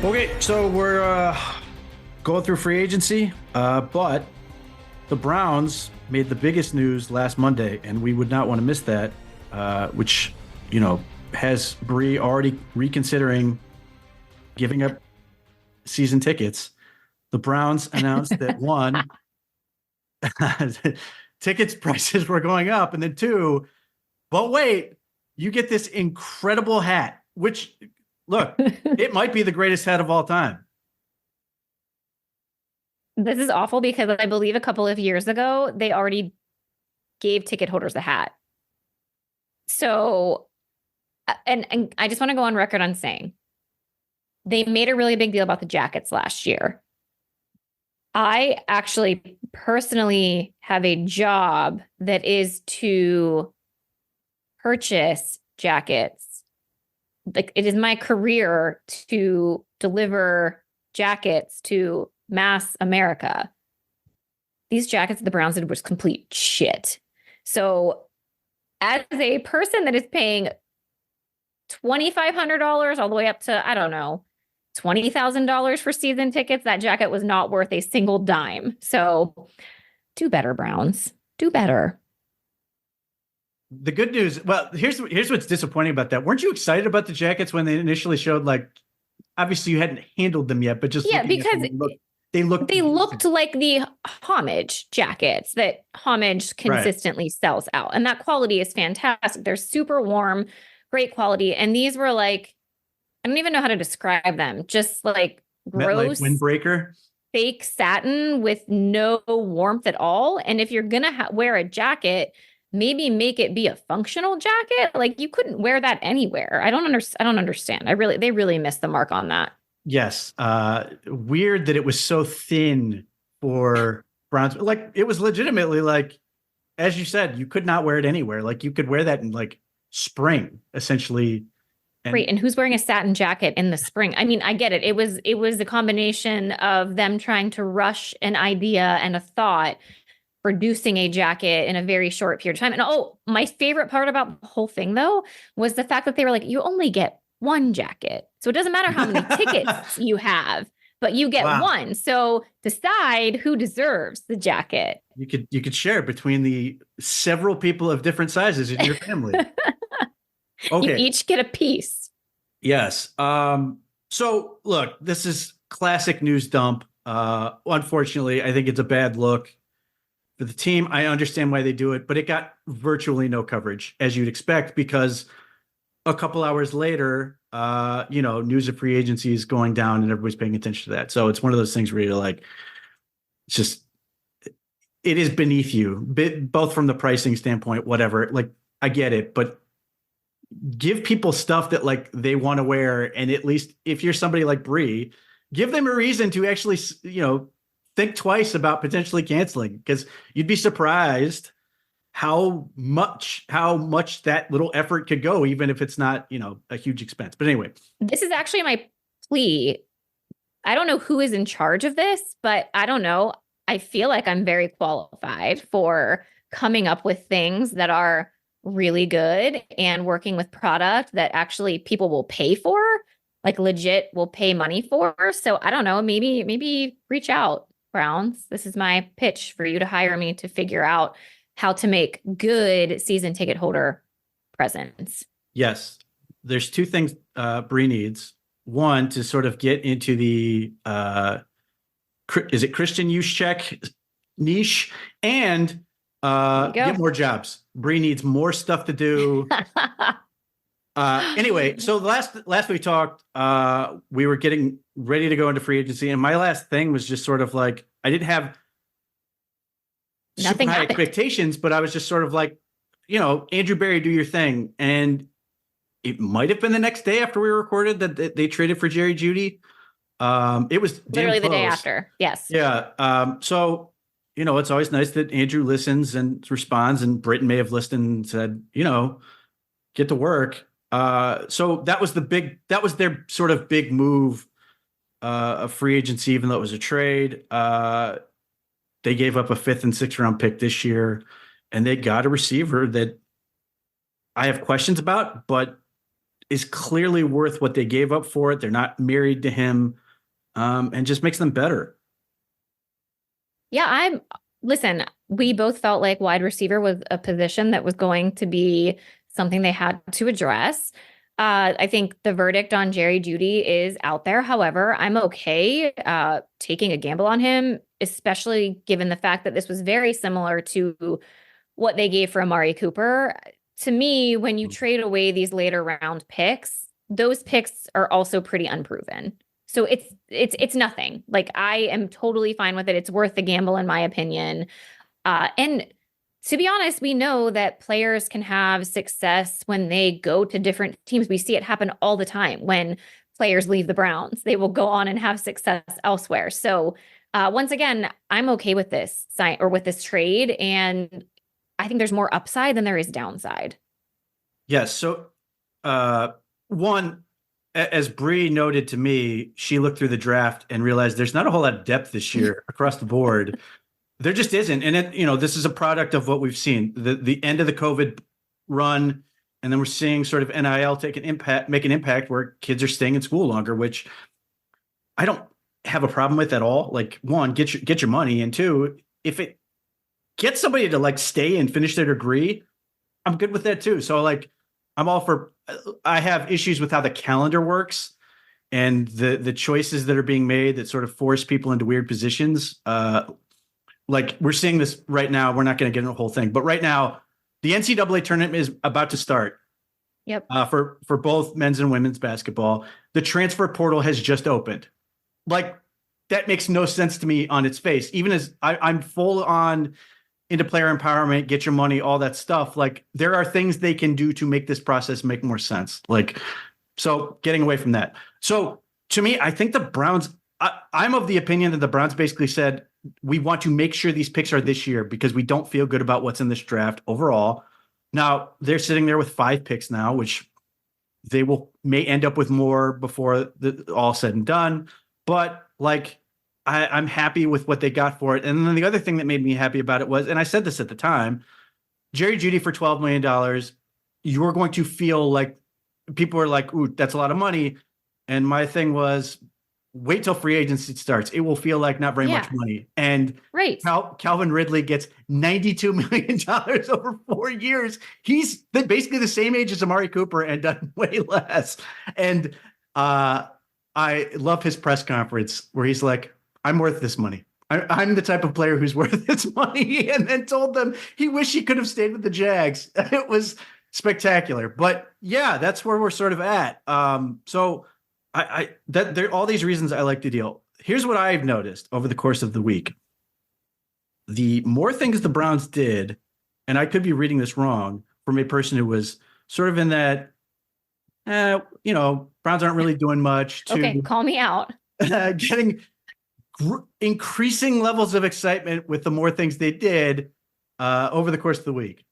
Okay, so we're going through free agency, but the Browns made the biggest news last Monday, and we would not want to miss that, which, has Bri already reconsidering giving up season tickets. The Browns announced that one, tickets prices were going up, and then two, but wait, you get this incredible hat, which, look, it might be the greatest hat of all time. This is awful because I believe a couple of years ago, they already gave ticket holders a hat. So, and I just want to go on record on saying they made a really big deal about the jackets last year. I actually personally have a job that is to purchase jackets. Like, it is my career to deliver jackets to mass America. These jackets that the Browns did was complete shit. So as a person that is paying $2,500 all the way up to, I don't know, $20,000 for season tickets, that jacket was not worth a single dime. So do better, Browns. Do better. The good news, well, here's what's disappointing about that. Weren't you excited about the jackets when they initially showed, like, obviously you hadn't handled them yet, but just Yeah, looking because at them, they looked like the homage jackets that homage consistently sells out. And that quality is fantastic. They're super warm, great quality. And these were like, I don't even know how to describe them. Just like gross windbreaker, fake satin with no warmth at all. And if you're gonna wear a jacket, maybe make it be a functional jacket. Like, you couldn't wear that anywhere. I don't understand. They really missed the mark on that. Yes. Weird that it was so thin for Browns. Like, it was legitimately, like, as you said, you could not wear it anywhere. Like, you could wear that in, like, spring, essentially. Great. And who's wearing a satin jacket in the spring? I mean, I get it. It was a combination of them trying to rush an idea and a thought, producing a jacket in a very short period of time. And my favorite part about the whole thing, though, was the fact that they were like, you only get one jacket. So it doesn't matter how many tickets you have, but you get one. So decide who deserves the jacket. You could share between the several people of different sizes in your family. Okay. You each get a piece. Yes. So look, this is classic news dump. Unfortunately, I think it's a bad look for the team. I understand why they do it, but it got virtually no coverage, as you'd expect, because a couple hours later, news of free agency is going down and everybody's paying attention to that. So it's one of those things where you're like, it's just, it is beneath you, both from the pricing standpoint, whatever. Like, I get it, but give people stuff that, like, they want to wear. And at least if you're somebody like Bri, give them a reason to actually, think twice about potentially canceling, because you'd be surprised how much that little effort could go, even if it's not, a huge expense. But anyway, this is actually my plea. I don't know who is in charge of this, but I don't know. I feel like I'm very qualified for coming up with things that are really good and working with product that actually people will pay for, like legit will pay money for. So I don't know, maybe reach out, Browns. This is my pitch for you to hire me to figure out how to make good season ticket holder presents. Yes. There's two things Bri needs. One, to sort of get into the is it Christian Juszczyk niche, and get more jobs. Bri needs more stuff to do. Anyway, so last we talked, we were getting ready to go into free agency, and my last thing was just sort of like, I didn't have super high expectations, but I was just sort of like, Andrew Berry, do your thing. And it might have been the next day after we recorded that they traded for Jerry Jeudy. It was literally the day after. Yes. Yeah. So, it's always nice that Andrew listens and responds, and Britton may have listened and said, get to work. So that was their sort of big move of free agency, even though it was a trade. They gave up a 5th and 6th round pick this year, and they got a receiver that I have questions about, but is clearly worth what they gave up for it. They're not married to him, and just makes them better. Yeah, listen, we both felt like wide receiver was a position that was going to be something they had to address. I think the verdict on Jerry Jeudy is out there. However, I'm okay taking a gamble on him, especially given the fact that this was very similar to what they gave for Amari Cooper. To me, when you trade away these later round picks, those picks are also pretty unproven. So it's nothing. Like, I am totally fine with it. It's worth the gamble in my opinion. And to be honest, we know that players can have success when they go to different teams. We see it happen all the time when players leave the Browns. They will go on and have success elsewhere. So once again, I'm okay with this sign or with this trade, and I think there's more upside than there is downside. Yes. So, one, as Bri noted to me, she looked through the draft and realized there's not a whole lot of depth this year across the board. There just isn't. And this is a product of what we've seen, the end of the COVID run. And then we're seeing sort of NIL make an impact where kids are staying in school longer, which I don't have a problem with at all. Like, one, get your money. And two, if it gets somebody to like stay and finish their degree, I'm good with that too. So like, I have issues with how the calendar works and the choices that are being made that sort of force people into weird positions. Like, we're seeing this right now. We're not going to get into the whole thing, but right now the NCAA tournament is about to start. Yep. For both men's and women's basketball. The transfer portal has just opened. Like, that makes no sense to me on its face. Even as I'm full on into player empowerment, get your money, all that stuff. Like, there are things they can do to make this process make more sense. Like, so getting away from that. So to me, I think the Browns, I'm of the opinion that the Browns basically said, we want to make sure these picks are this year because we don't feel good about what's in this draft overall. Now they're sitting there with 5 picks now, which they may end up with more before all said and done. But like, I'm happy with what they got for it. And then the other thing that made me happy about it was, and I said this at the time, Jerry Jeudy for $12 million, you're going to feel like people are like, ooh, that's a lot of money. And my thing was, wait till free agency starts. It will feel like not very much money. And right. Calvin Ridley gets $92 million over 4 years. He's basically the same age as Amari Cooper and done way less. And I love his press conference where he's like, I'm worth this money. I'm the type of player who's worth this money. And then told them he wished he could have stayed with the Jags. It was spectacular. But yeah, that's where we're sort of at. So there are all these reasons I like the deal. Here's what I've noticed over the course of the week. The more things the Browns did, and I could be reading this wrong from a person who was sort of in that, Browns aren't really doing much to okay, call me out. Getting increasing levels of excitement with the more things they did over the course of the week.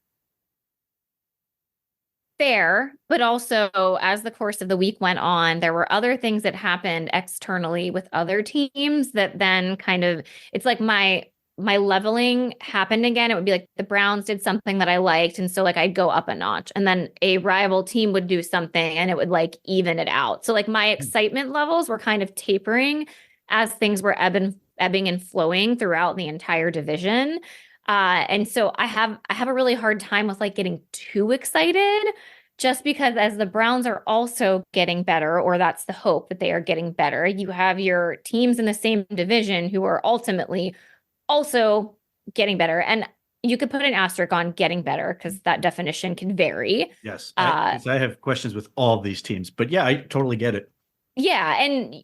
Fair, but also as the course of the week went on, there were other things that happened externally with other teams that then kind of, it's like my leveling happened again. It would be like the Browns did something that I liked, and so like I'd go up a notch, and then a rival team would do something and it would like even it out. So like my excitement levels were kind of tapering as things were ebbing and flowing throughout the entire division. And so I have a really hard time with like getting too excited, just because as the Browns are also getting better, or that's the hope that they are getting better, you have your teams in the same division who are ultimately also getting better. And you could put an asterisk on getting better because that definition can vary. Yes. I have questions with all these teams, but yeah, I totally get it. Yeah. And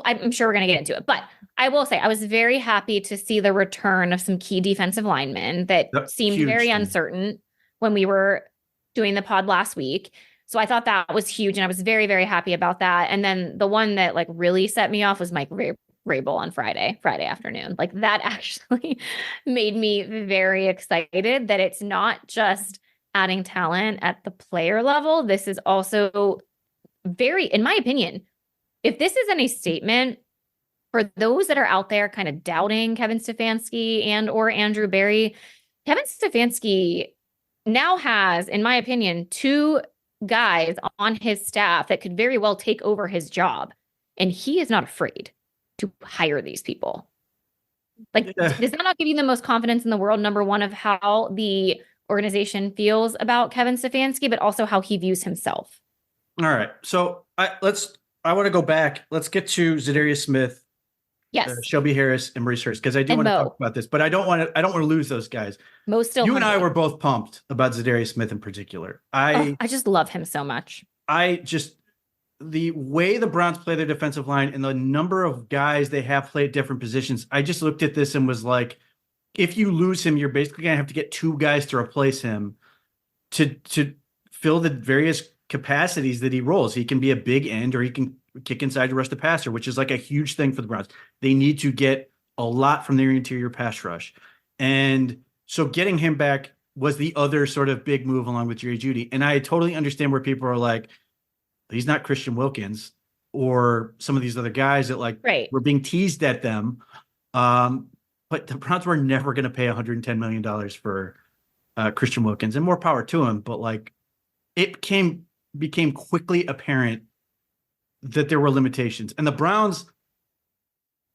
I'm sure we're going to get into it, but I will say I was very happy to see the return of some key defensive linemen that seemed very uncertain when we were doing the pod last week. So I thought that was huge, and I was very, very happy about that. And then the one that like really set me off was Mike Rabel on Friday afternoon. Like, that actually made me very excited that it's not just adding talent at the player level. This is also very, in my opinion, if this is any statement for those that are out there kind of doubting Kevin Stefanski and or Andrew Berry, Kevin Stefanski now has, in my opinion, 2 guys on his staff that could very well take over his job. And he is not afraid to hire these people. Like, Yeah. does that not give you the most confidence in the world? Number one, of how the organization feels about Kevin Stefanski, but also how he views himself. All right. So I want to go back. Let's get to Zadarius Smith, Yes. Shelby Harris, and Maurice Hurst, because I do And want to Mo. talk about this, but I don't want to lose those guys. Mo's still You and I hungry. were both pumped about Zadarius Smith in particular. I just love him so much. The way the Browns play their defensive line and the number of guys they have played different positions, I just looked at this and was like, if you lose him, you're basically going to have to get two guys to replace him to fill the various capacities that he rolls. He can be a big end, or he can kick inside to rush the passer, which is like a huge thing for the Browns. They need to get a lot from their interior pass rush. And so getting him back was the other sort of big move along with Jerry Jeudy. And I totally understand where people are like, he's not Christian Wilkins or some of these other guys that were being teased at them. But the Browns were never going to pay $110 million for Christian Wilkins, and more power to him. But it became quickly apparent that there were limitations. And the Browns,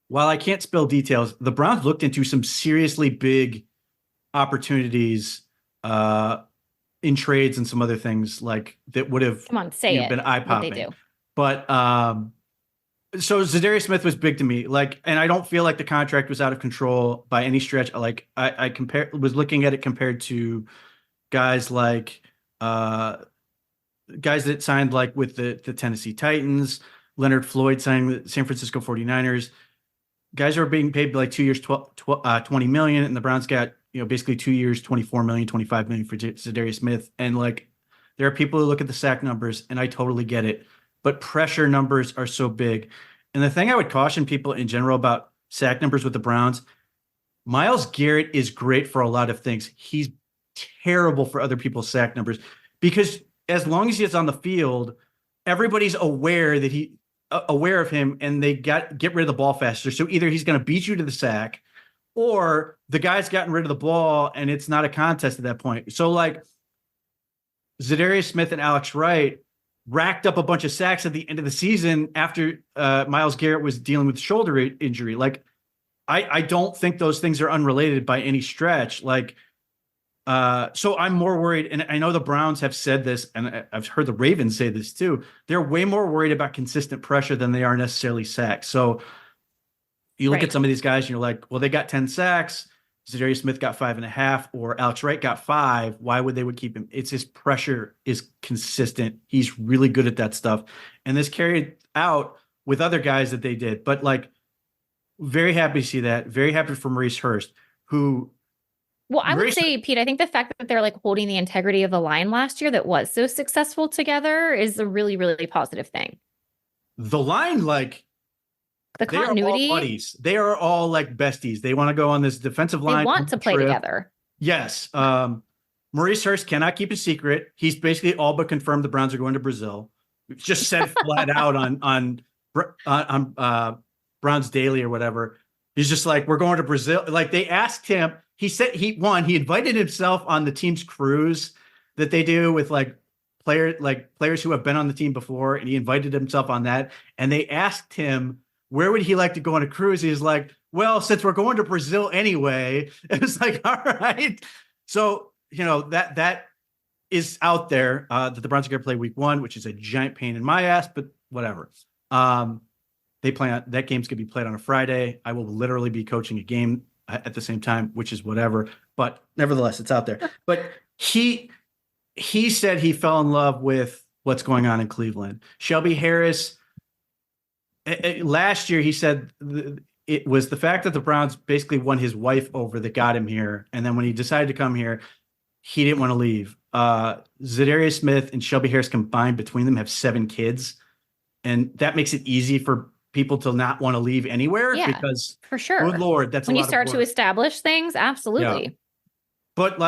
while I can't spill details, the Browns looked into some seriously big opportunities in trades and some other things that would have been eye-popping. But so Zadarius Smith was big to me. And I don't feel like the contract was out of control by any stretch. I was looking at it compared to guys guys that signed with the Tennessee Titans, Leonard Floyd signing with San Francisco 49ers. Guys are being paid 2 years, $20 million, and the Browns got basically 2 years, $24 million, $25 million for Zadarius Smith. And there are people who look at the sack numbers, and I totally get it, but pressure numbers are so big. And the thing I would caution people in general about sack numbers with the Browns, Myles Garrett is great for a lot of things. He's terrible for other people's sack numbers, because as long as he's on the field, everybody's aware of him, and they get rid of the ball faster. So either he's going to beat you to the sack, or the guy's gotten rid of the ball and it's not a contest at that point. So Zadarius Smith and Alex Wright racked up a bunch of sacks at the end of the season after Myles Garrett was dealing with shoulder injury. I don't think those things are unrelated by any stretch. So I'm more worried, and I know the Browns have said this, and I've heard the Ravens say this too. They're way more worried about consistent pressure than they are necessarily sacks. So you look at some of these guys and you're like, well, they got 10 sacks. Zadarius Smith got 5.5, or Alex Wright got 5. Why would they keep him? It's his pressure is consistent. He's really good at that stuff. And this carried out with other guys that they did. But very happy to see that. Very happy for Maurice Hurst, who. Well, I would say, Pete, I think the fact that they're holding the integrity of the line last year that was so successful together is a really, really positive thing. The line, the continuity. They are all buddies. They are all besties. They want to go on this defensive line. They want to play together. Yes. Maurice Hurst cannot keep a secret. He's basically all but confirmed the Browns are going to Brazil. It's just said flat out on Browns Daily or whatever. He's just we're going to Brazil. They asked him. He said he invited himself on the team's cruise that they do with players who have been on the team before, and he invited himself on that. And they asked him, where would he like to go on a cruise? He's like, well, since we're going to Brazil anyway, it was all right. So, that is out there that the Browns are going to play week 1, which is a giant pain in my ass, but whatever. They plan that game's going to be played on a Friday. I will literally be coaching a game at the same time, which is whatever, but nevertheless, it's out there. But he said he fell in love with what's going on in Cleveland. Shelby Harris, last year, he said it was the fact that the Browns basically won his wife over that got him here. And then when he decided to come here, he didn't want to leave. Zadarius Smith and Shelby Harris combined between them have 7 kids. And that makes it easy for people to not want to leave anywhere, because for sure. Good Lord, that's when a you lot start of to work. establish things. Absolutely. Yeah. But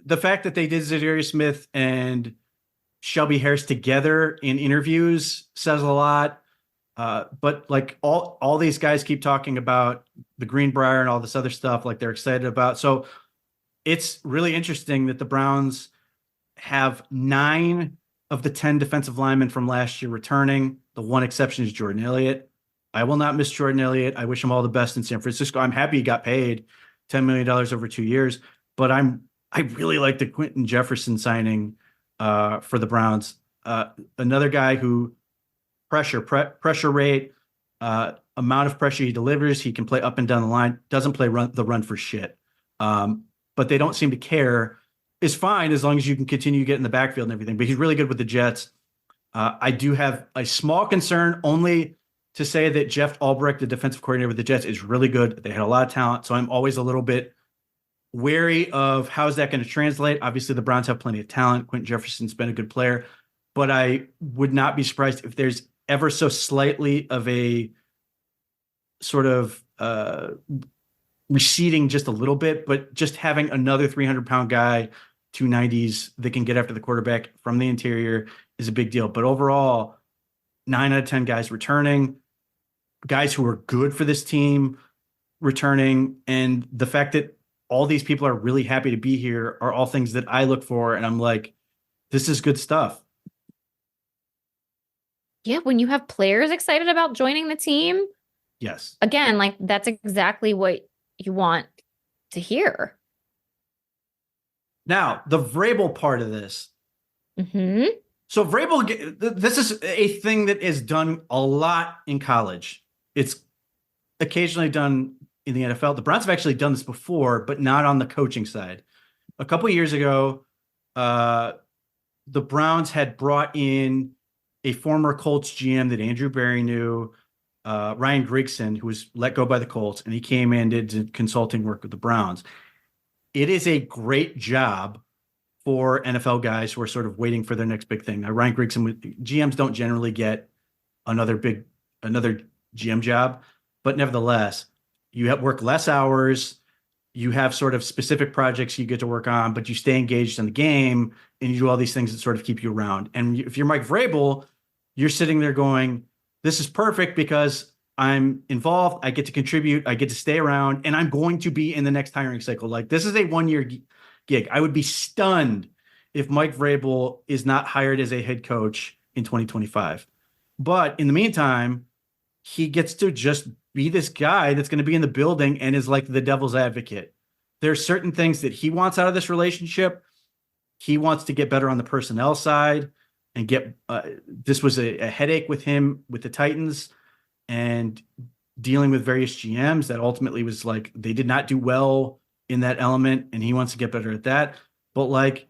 the fact that they did Zadarius Smith and Shelby Harris together in interviews says a lot. But all these guys keep talking about the Greenbrier and all this other stuff, they're excited about. So it's really interesting that the Browns have 9 of the 10 defensive linemen from last year returning. The one exception is Jordan Elliott. I will not miss Jordan Elliott. I wish him all the best in San Francisco. I'm happy he got paid $10 million over 2 years, but I really like the Quentin Jefferson signing for the Browns. Another guy who pressure rate, amount of pressure he delivers, he can play up and down the line, doesn't play the run for shit. But they don't seem to care. Is fine as long as you can continue to get in the backfield and everything. But he's really good with the Jets. I do have a small concern only to say that Jeff Albrecht, the defensive coordinator with the Jets, is really good. They had a lot of talent. So I'm always a little bit wary of how is that going to translate. Obviously, the Browns have plenty of talent. Quentin Jefferson's been a good player. But I would not be surprised if there's ever so slightly of a sort of receding just a little bit, but just having another 300-pound guy, 290s that can get after the quarterback from the interior is a big deal. But overall, 9 out of 10 guys returning, guys who are good for this team returning, and the fact that all these people are really happy to be here are all things that I look for. And I'm like, this is good stuff. Yeah, when you have players excited about joining the team, yes, again, like that's exactly what you want to hear. Now, the Vrabel part of this. Mm-hmm. So Vrabel, this is a thing that is done a lot in college. It's occasionally done in the NFL. The Browns have actually done this before, but not on the coaching side. A couple of years ago, the Browns had brought in a former Colts GM that Andrew Berry knew, Ryan Grigson, who was let go by the Colts, and he came in and did consulting work with the Browns. It is a great job for NFL guys who are sort of waiting for their next big thing. Now, Ryan Grigson, GMs don't generally get another GM job, but nevertheless, you have work less hours, you have sort of specific projects you get to work on, but you stay engaged in the game and you do all these things that sort of keep you around. And if you're Mike Vrabel, you're sitting there going, this is perfect because I'm involved, I get to contribute, I get to stay around, and I'm going to be in the next hiring cycle. Like, this is a 1-year gig. I would be stunned if Mike Vrabel is not hired as a head coach in 2025. But in the meantime, he gets to just be this guy that's going to be in the building and is like the devil's advocate. There's certain things that he wants out of this relationship. He wants to get better on the personnel side and get this was a headache with him with the Titans and dealing with various GMs that ultimately was like they did not do well in that element, and he wants to get better at that. But like,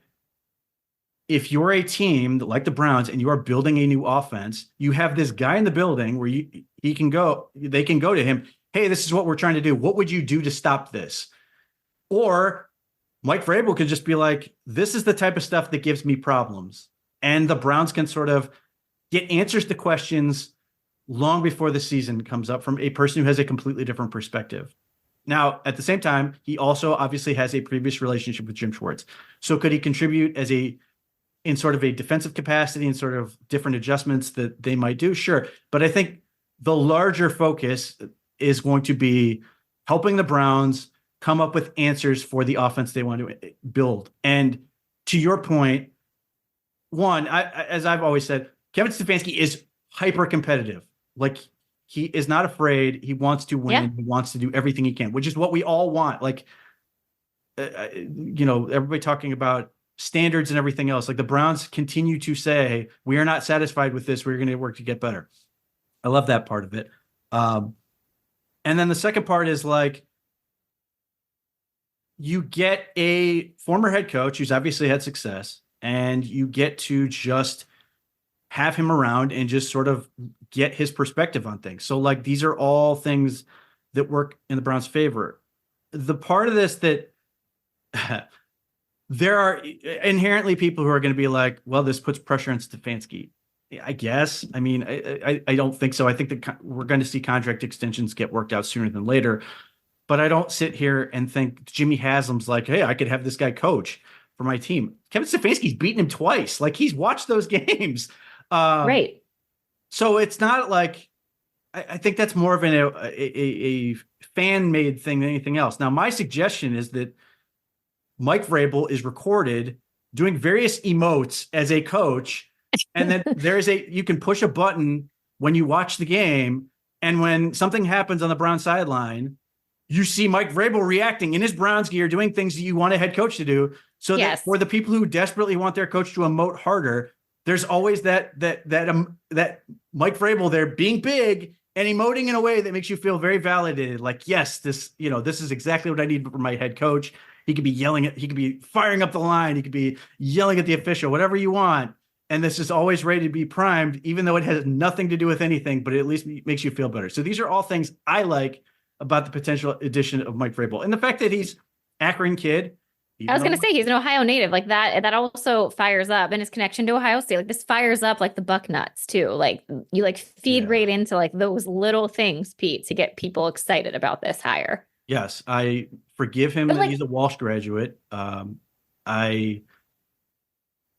if you're a team like the Browns and you are building a new offense, you have this guy in the building where they can go to him, hey, this is what we're trying to do. What would you do to stop this? Or Mike Vrabel could just be like, this is the type of stuff that gives me problems. And the Browns can sort of get answers to questions long before the season comes up from a person who has a completely different perspective. Now, at the same time, he also obviously has a previous relationship with Jim Schwartz. So could he contribute in sort of a defensive capacity and sort of different adjustments that they might do? Sure. But I think the larger focus is going to be helping the Browns come up with answers for the offense they want to build. And to your point, one, as I've always said, Kevin Stefanski is hyper competitive. Like, he is not afraid. He wants to win. Yeah. He wants to do everything he can, which is what we all want. Like, everybody talking about standards and everything else. Like, the Browns continue to say, we are not satisfied with this. We're going to work to get better. I love that part of it. And then the second part is like, you get a former head coach who's obviously had success, and you get to just have him around and just sort of get his perspective on things. So like, these are all things that work in the Browns' favor. The part of this that there are inherently people who are going to be like, well, this puts pressure on Stefanski. I guess. I mean, I don't think so. I think that we're going to see contract extensions get worked out sooner than later. But I don't sit here and think Jimmy Haslam's like, hey, I could have this guy coach for my team. Kevin Stefanski's beaten him twice. Like, he's watched those games. Right. So it's not like, I think that's more of a fan-made thing than anything else. Now, my suggestion is that Mike Vrabel is recorded doing various emotes as a coach. And then you can push a button when you watch the game. And when something happens on the Brown sideline, you see Mike Vrabel reacting in his Browns gear, doing things that you want a head coach to do. So that for the people who desperately want their coach to emote harder, there's always that Mike Vrabel there being big and emoting in a way that makes you feel very validated. Like, yes, this is exactly what I need for my head coach. He could be he could be firing up the line. He could be yelling at the official, whatever you want. And this is always ready to be primed, even though it has nothing to do with anything, but it at least makes you feel better. So these are all things I like about the potential addition of Mike Vrabel. And the fact that he's Akron kid. I was going to say he's an Ohio native, like that also fires up, and his connection to Ohio State, like this fires up like the buck nuts too. Like you like feed right into like those little things, Pete, to get people excited about this hire. Yes. I forgive him that he's a Walsh graduate.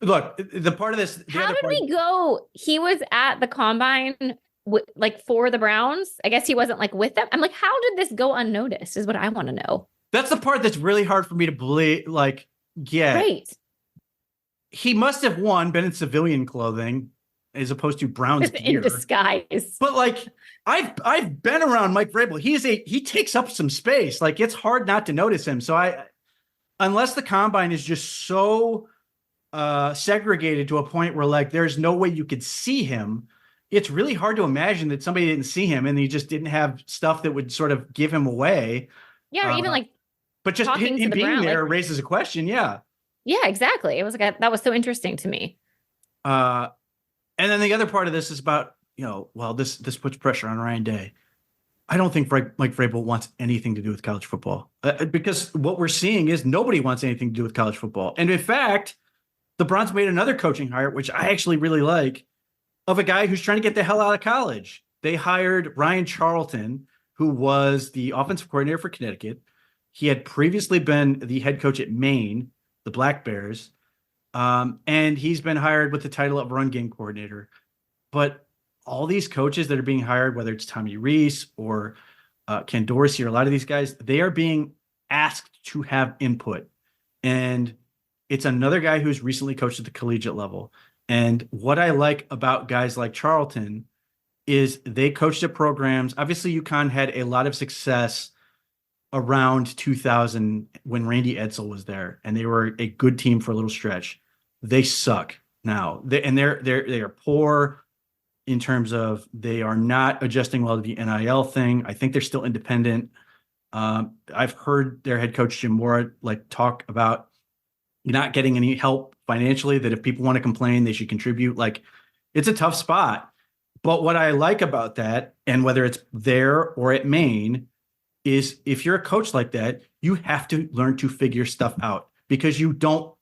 Look, the part of this. How did we go? He was at the combine for the Browns. I guess he wasn't like with them. I'm like, how did this go unnoticed is what I want to know. That's the part that's really hard for me to believe. Like, yeah. Right. He must have been in civilian clothing as opposed to Browns gear. In disguise. But like, I've been around Mike Vrabel. He takes up some space. Like, it's hard not to notice him. So unless the combine is just so segregated to a point where like there's no way you could see him, it's really hard to imagine that somebody didn't see him and he just didn't have stuff that would sort of give him away. Yeah, or even like, but just him being there raises a question. Yeah. Yeah, exactly. It was like that was so interesting to me. And then the other part of this is about, this puts pressure on Ryan Day. I don't think Mike Vrabel wants anything to do with college football because what we're seeing is nobody wants anything to do with college football. And in fact, the Browns made another coaching hire, which I actually really like, of a guy who's trying to get the hell out of college. They hired Ryan Charlton, who was the offensive coordinator for Connecticut. He had previously been the head coach at Maine, the Black Bears. And he's been hired with the title of run game coordinator. But all these coaches that are being hired, whether it's Tommy Rees or Ken Dorsey or a lot of these guys, they are being asked to have input. And it's another guy who's recently coached at the collegiate level. And what I like about guys like Charlton is they coached at programs. Obviously, UConn had a lot of success around 2000 when Randy Edsall was there, and they were a good team for a little stretch. They suck now. They are poor in terms of they are not adjusting well to the NIL thing. I think they're still independent. I've heard their head coach Jim Mora talk about not getting any help financially, that if people want to complain, they should contribute. Like, it's a tough spot. But what I like about that, and whether it's there or at Maine, is if you're a coach like that, you have to learn to figure stuff out, because you don't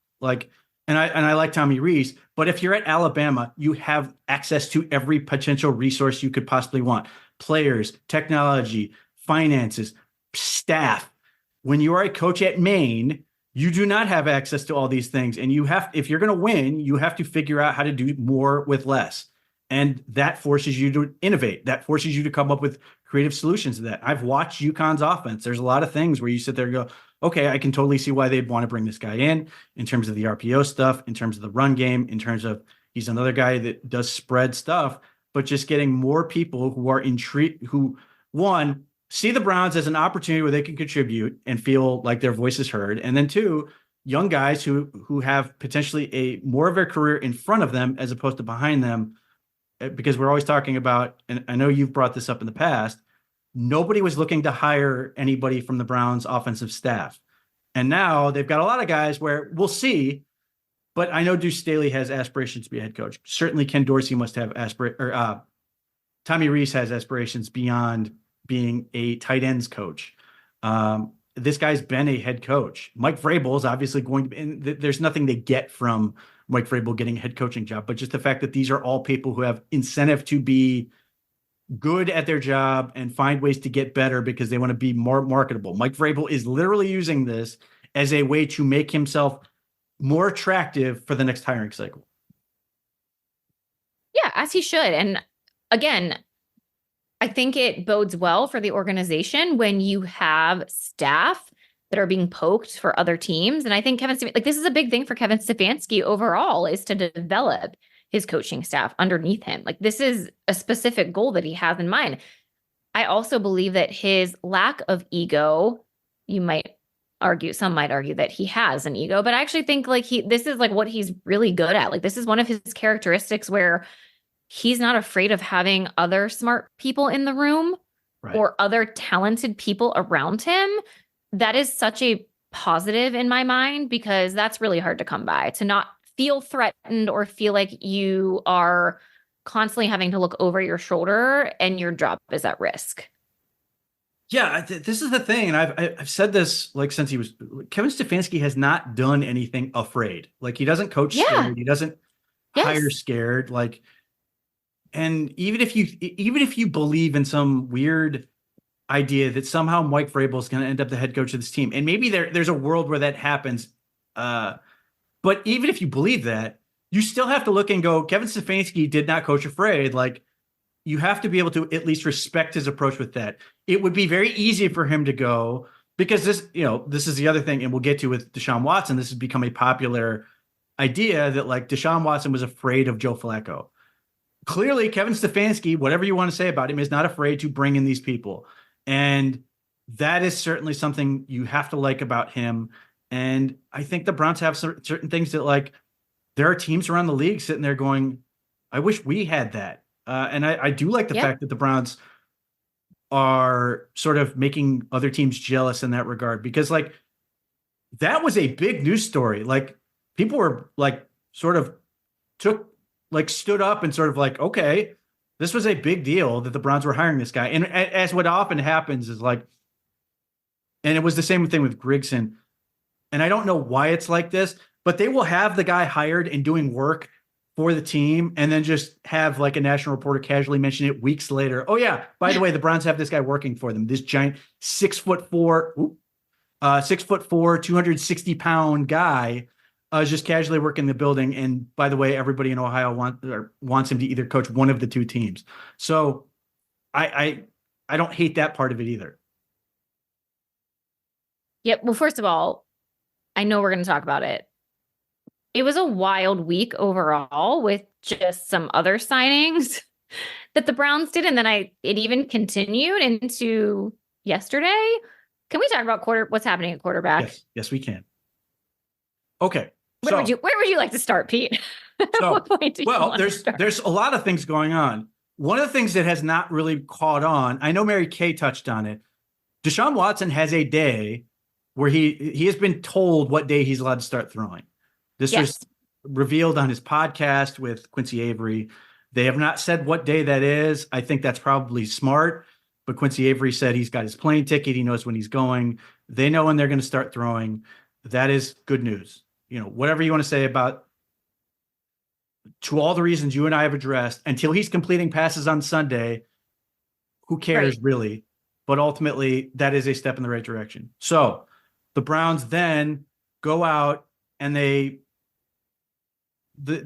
and I like Tommy Rees, but if you're at Alabama, you have access to every potential resource you could possibly want: players, technology, finances, staff. When you are a coach at Maine, you do not have access to all these things. And if you're going to win, you have to figure out how to do more with less. And that forces you to innovate. That forces you to come up with creative solutions to that. I've watched UConn's offense. There's a lot of things where you sit there and go, okay, I can totally see why they'd want to bring this guy in terms of the RPO stuff, in terms of the run game, in terms of he's another guy that does spread stuff, but just getting more people who are intrigued, who, one, see the Browns as an opportunity where they can contribute and feel like their voice is heard. And then two, young guys who have potentially a more of a career in front of them as opposed to behind them. Because we're always talking about, and I know you've brought this up in the past, nobody was looking to hire anybody from the Browns offensive staff. And now they've got a lot of guys where we'll see, but I know Deuce Staley has aspirations to be a head coach. Certainly Ken Dorsey must have Tommy Rees has aspirations beyond being a tight ends coach. This guy's been a head coach. Mike Vrabel is obviously going to be, and there's nothing they get from Mike Vrabel getting a head coaching job, but just the fact that these are all people who have incentive to be good at their job and find ways to get better because they want to be more marketable. Mike Vrabel is literally using this as a way to make himself more attractive for the next hiring cycle. Yeah, as he should. And again, I think it bodes well for the organization when you have staff that are being poked for other teams. And I think this is a big thing for Kevin Stefanski overall, is to develop his coaching staff underneath him. Like, this is a specific goal that he has in mind. I also believe that his lack of ego, some might argue that he has an ego, but I actually think this is like what he's really good at. Like, this is one of his characteristics where he's not afraid of having other smart people in the room, right, or other talented people around him. That is such a positive in my mind, because that's really hard to come by, to not feel threatened or feel like you are constantly having to look over your shoulder and your job is at risk. Yeah, this is the thing. And I've said this since Kevin Stefanski has not done anything afraid. Like, he doesn't coach scared. He doesn't hire scared. And even if you believe in some weird idea that somehow Mike Vrabel is going to end up the head coach of this team, and maybe there's a world where that happens. But even if you believe that, you still have to look and go, Kevin Stefanski did not coach afraid. Like, you have to be able to at least respect his approach with that. It would be very easy for him to go, because this is the other thing, and we'll get to with Deshaun Watson. This has become a popular idea that Deshaun Watson was afraid of Joe Flacco. Clearly, Kevin Stefanski, whatever you want to say about him, is not afraid to bring in these people. And that is certainly something you have to like about him. And I think the Browns have certain things that, there are teams around the league sitting there going, I wish we had that. And I do like the fact that the Browns are sort of making other teams jealous in that regard, because that was a big news story. People were stood up and sort of okay, this was a big deal that the Browns were hiring this guy. And as what often happens is and it was the same thing with Grigson. And I don't know why it's like this, but they will have the guy hired and doing work for the team, and then just have a national reporter casually mention it weeks later. Oh yeah, by the way, the Browns have this guy working for them. This giant 6'4", 260-pound guy just casually working the building. And by the way, everybody in Ohio wants him to either coach one of the two teams. So I don't hate that part of it either. Yep. Well, first of all, I know we're going to talk about it. It was a wild week overall, with just some other signings that the Browns did. And then it even continued into yesterday. Can we talk about what's happening at quarterback? Yes, we can. Okay. Where would you like to start, Pete? There's a lot of things going on. One of the things that has not really caught on, I know Mary Kay touched on it. Deshaun Watson has a day where he has been told what day he's allowed to start throwing. This was revealed on his podcast with Quincy Avery. They have not said what day that is. I think that's probably smart. But Quincy Avery said he's got his plane ticket. He knows when he's going. They know when they're going to start throwing. That is good news. Whatever you want to say about, to all the reasons you and I have addressed, until he's completing passes on Sunday, who cares really? But ultimately, that is a step in the right direction. So the Browns then go out and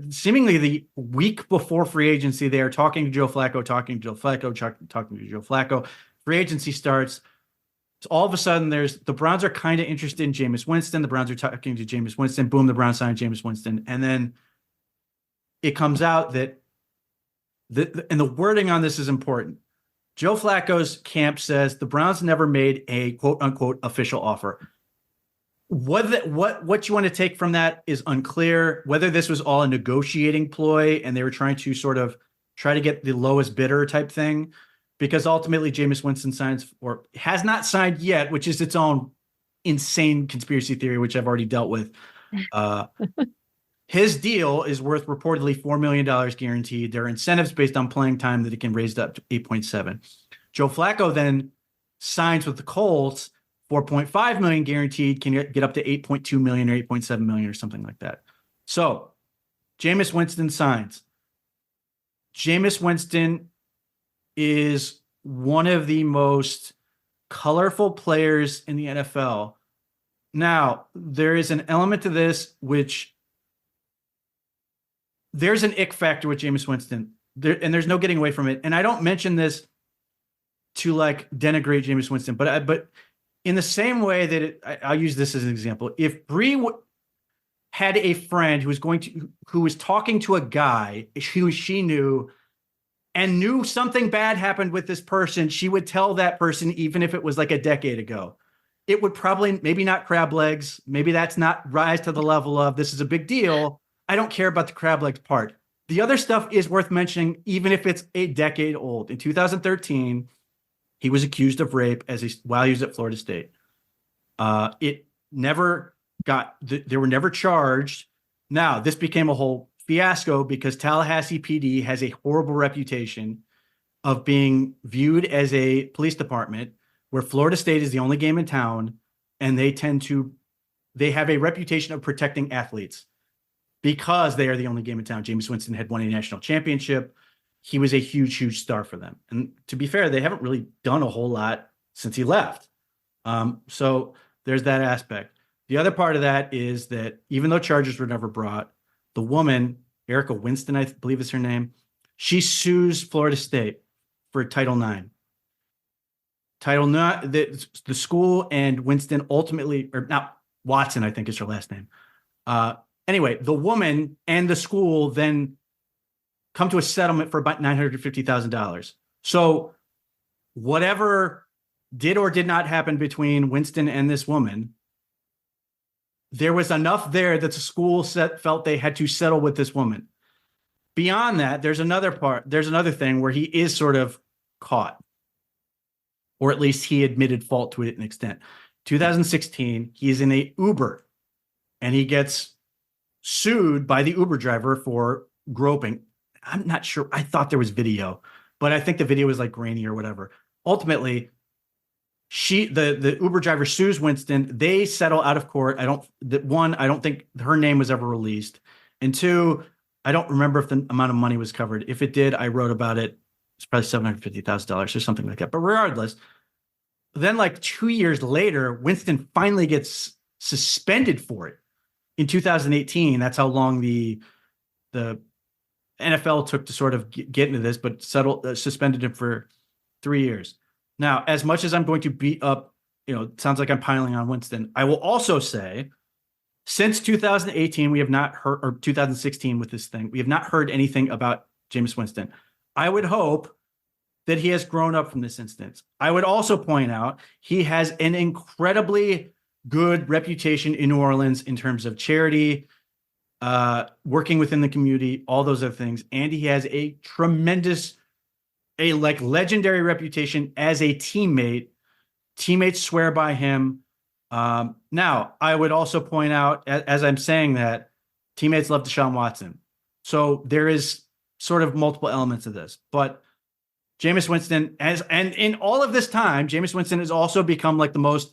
seemingly the week before free agency, they are talking to Joe Flacco. Free agency starts. So all of a sudden, the Browns are kind of interested in Jameis Winston. The Browns are talking to Jameis Winston. Boom, the Browns signed Jameis Winston. And then it comes out that, and the wording on this is important. Joe Flacco's camp says the Browns never made a quote unquote official offer. What you want to take from that is unclear. Whether this was all a negotiating ploy and they were trying to sort of try to get the lowest bidder type thing, because ultimately Jameis Winston signs, or has not signed yet, which is its own insane conspiracy theory, which I've already dealt with. His deal is worth reportedly $4 million guaranteed. There are incentives based on playing time that it can raise up to 8.7. Joe Flacco then signs with the Colts, 4.5 million guaranteed, can get up to 8.2 million or 8.7 million or something like that. So Jameis Winston signs. Jameis Winston is one of the most colorful players in the NFL. Now, there is an element to this, which there's an ick factor with Jameis Winston, and there's no getting away from it. And I don't mention this to denigrate Jameis Winston, but in the same way that I'll use this as an example. If Bri had a friend who was talking to a guy who she knew and knew something bad happened with this person, she would tell that person, even if it was like a decade ago. It would probably, maybe not crab legs. Maybe that's not rise to the level of this is a big deal. I don't care about the crab legs part. The other stuff is worth mentioning, even if it's a decade old. In 2013, he was accused of rape while he was at Florida State. It never they were never charged. Now, this became a whole fiasco because Tallahassee PD has a horrible reputation of being viewed as a police department where Florida State is the only game in town, and they have a reputation of protecting athletes because they are the only game in town. Jameis Winston had won a national championship. He was a huge, huge star for them. And to be fair, they haven't really done a whole lot since he left. So there's that aspect. The other part of that is that even though charges were never brought, the woman, Erica Winston, I believe is her name, she sues Florida State for Title IX. Title IX, the school and Winston ultimately, or not Watson, I think is her last name. Anyway, the woman and the school then come to a settlement for about $950,000. So whatever did or did not happen between Winston and this woman, there was enough there that the school felt they had to settle with this woman. Beyond that, there's another thing where he is sort of caught, or at least he admitted fault to it an extent. 2016, he's in a Uber and he gets sued by the Uber driver for groping. I'm not sure. I thought there was video, but I think the video was like grainy or whatever. Ultimately, the Uber driver sues Winston. They settle out of court. I don't think her name was ever released. And two, I don't remember if the amount of money was covered. If it did, I wrote about it. It's probably $750,000 or something like that. But regardless, then like 2 years later, Winston finally gets suspended for it in 2018. That's how long the NFL took to sort of get into this, but suspended him for 3 years. Now, as much as I'm going to beat up, it sounds like I'm piling on Winston. I will also say, since 2018, we have not heard, or 2016 with this thing, we have not heard anything about Jameis Winston. I would hope that he has grown up from this instance. I would also point out he has an incredibly good reputation in New Orleans in terms of charity, working within the community, all those other things. And he has a legendary reputation as a teammate. Teammates swear by him. Now, I would also point out, as I'm saying that, teammates love Deshaun Watson. So there is sort of multiple elements of this. But Jameis Winston, and in all of this time, Jameis Winston has also become like the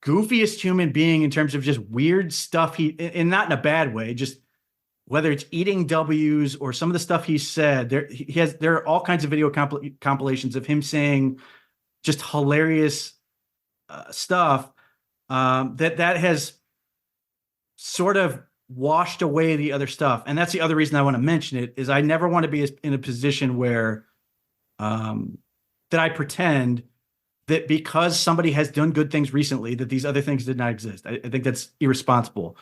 goofiest human being in terms of just weird stuff. And not in a bad way, just whether it's eating W's or some of the stuff he said. There are all kinds of video compilations of him saying just hilarious stuff that has sort of washed away the other stuff. And that's the other reason I want to mention it, is I never want to be in a position where that I pretend that because somebody has done good things recently, that these other things did not exist. I think that's irresponsible.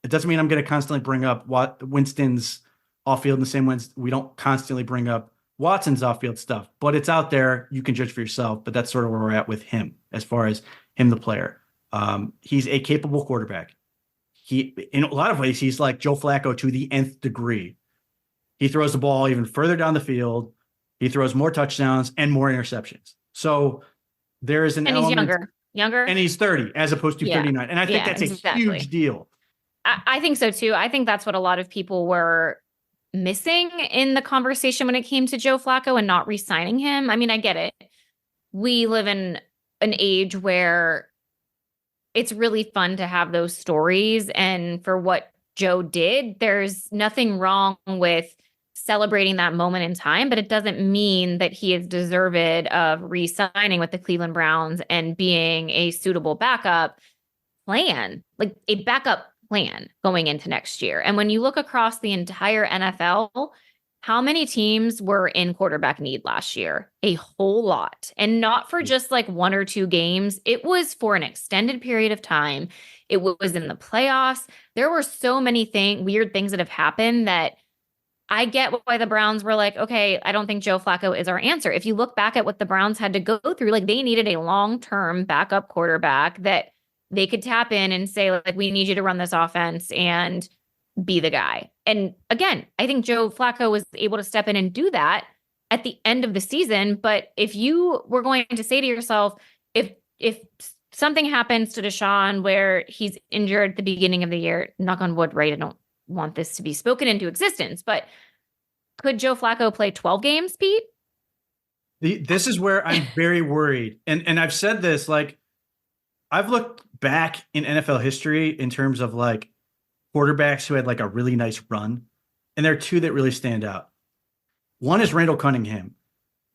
It doesn't mean I'm going to constantly bring up Winston's off-field in the same way we don't constantly bring up Watson's off-field stuff, but it's out there. You can judge for yourself, but that's sort of where we're at with him as far as him, the player. He's a capable quarterback. In a lot of ways, he's like Joe Flacco to the nth degree. He throws the ball even further down the field. He throws more touchdowns and more interceptions. So there is an element. And he's younger. And he's 30 as opposed to 39. And I think that's a huge deal. I think so too. I think that's what a lot of people were missing in the conversation when it came to Joe Flacco and not re-signing him. I mean, I get it. We live in an age where it's really fun to have those stories. And for what Joe did, there's nothing wrong with celebrating that moment in time, but it doesn't mean that he is deserved of re-signing with the Cleveland Browns and being a suitable backup plan, like a backup plan going into next year. And when you look across the entire NFL, how many teams were in quarterback need last year? A whole lot. And not for just like 1 or 2 games. It was for an extended period of time. It was in the playoffs. There were so many weird things that have happened that I get why the Browns were like, okay, I don't think Joe Flacco is our answer. If you look back at what the Browns had to go through, like they needed a long-term backup quarterback that they could tap in and say, like, we need you to run this offense and be the guy. And again, I think Joe Flacco was able to step in and do that at the end of the season. But if you were going to say to yourself, if something happens to Deshaun where he's injured at the beginning of the year, knock on wood, right? I don't want this to be spoken into existence, but could Joe Flacco play 12 games, Pete? This is where I'm very worried. And I've said this, like, I've looked back in NFL history in terms of like quarterbacks who had like a really nice run. And there are two that really stand out. One is Randall Cunningham.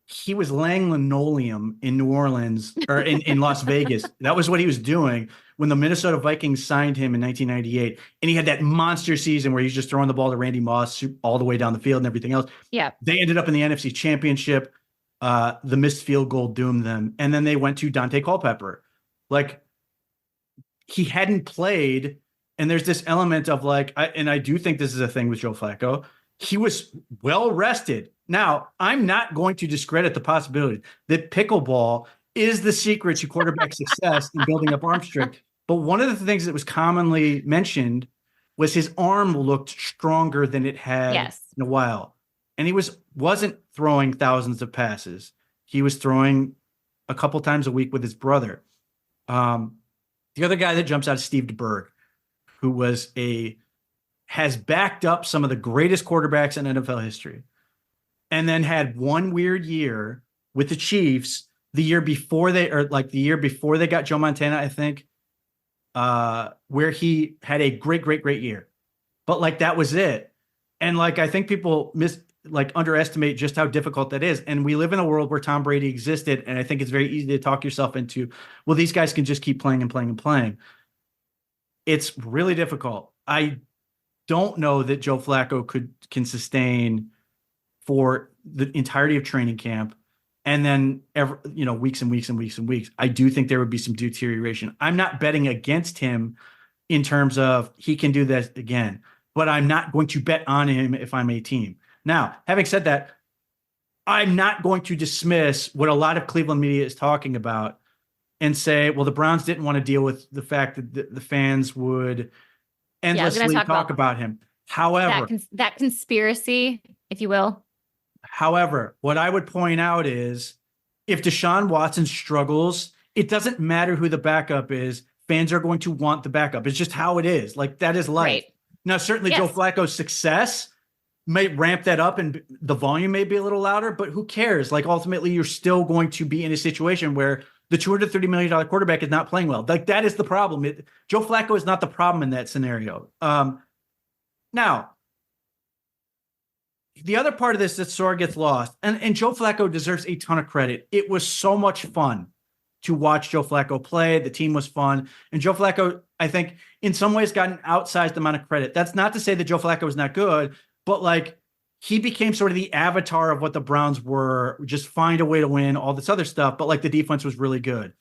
He was laying linoleum in New Orleans or in Las Vegas. That was what he was doing when the Minnesota Vikings signed him in 1998. And he had that monster season where he's just throwing the ball to Randy Moss all the way down the field and everything else. Yeah. They ended up in the NFC Championship. The missed field goal doomed them. And then they went to Dante Culpepper. Like, he hadn't played. And there's this element of like, and I do think this is a thing with Joe Flacco. He was well rested. Now, I'm not going to discredit the possibility that pickleball is the secret to quarterback success in building up arm strength. But one of the things that was commonly mentioned was his arm looked stronger than it had in a while. And he wasn't throwing thousands of passes. He was throwing a couple times a week with his brother. The other guy that jumps out is Steve DeBerg, who has backed up some of the greatest quarterbacks in NFL history. And then had one weird year with the Chiefs the year before they got Joe Montana, I think, where he had a great year. But like, that was it. And like, I think people underestimate just how difficult that is. And we live in a world where Tom Brady existed. And I think it's very easy to talk yourself into, well, these guys can just keep playing and playing and playing. It's really difficult. I don't know that Joe Flacco can sustain for the entirety of training camp and then weeks and weeks and weeks and weeks. I do think there would be some deterioration. I'm not betting against him in terms of he can do that again, but I'm not going to bet on him if I'm a team. Now, having said that, I'm not going to dismiss what a lot of Cleveland media is talking about and say, well, the Browns didn't want to deal with the fact that the fans would endlessly talk about him. However, that conspiracy, if you will. However, what I would point out is if Deshaun Watson struggles, it doesn't matter who the backup is. Fans are going to want the backup. It's just how it is. Like, that is life. Right. Now, certainly Joe Flacco's success may ramp that up and the volume may be a little louder, but who cares? Like, ultimately, you're still going to be in a situation where the $230 million quarterback is not playing well. Like, that is the problem. Joe Flacco is not the problem in that scenario. Now, the other part of this that sort of gets lost, and Joe Flacco deserves a ton of credit. It was so much fun to watch Joe Flacco play. The team was fun. And Joe Flacco, I think, in some ways got an outsized amount of credit. That's not to say that Joe Flacco was not good, but like, he became sort of the avatar of what the Browns were, just find a way to win, all this other stuff. But like, the defense was really good.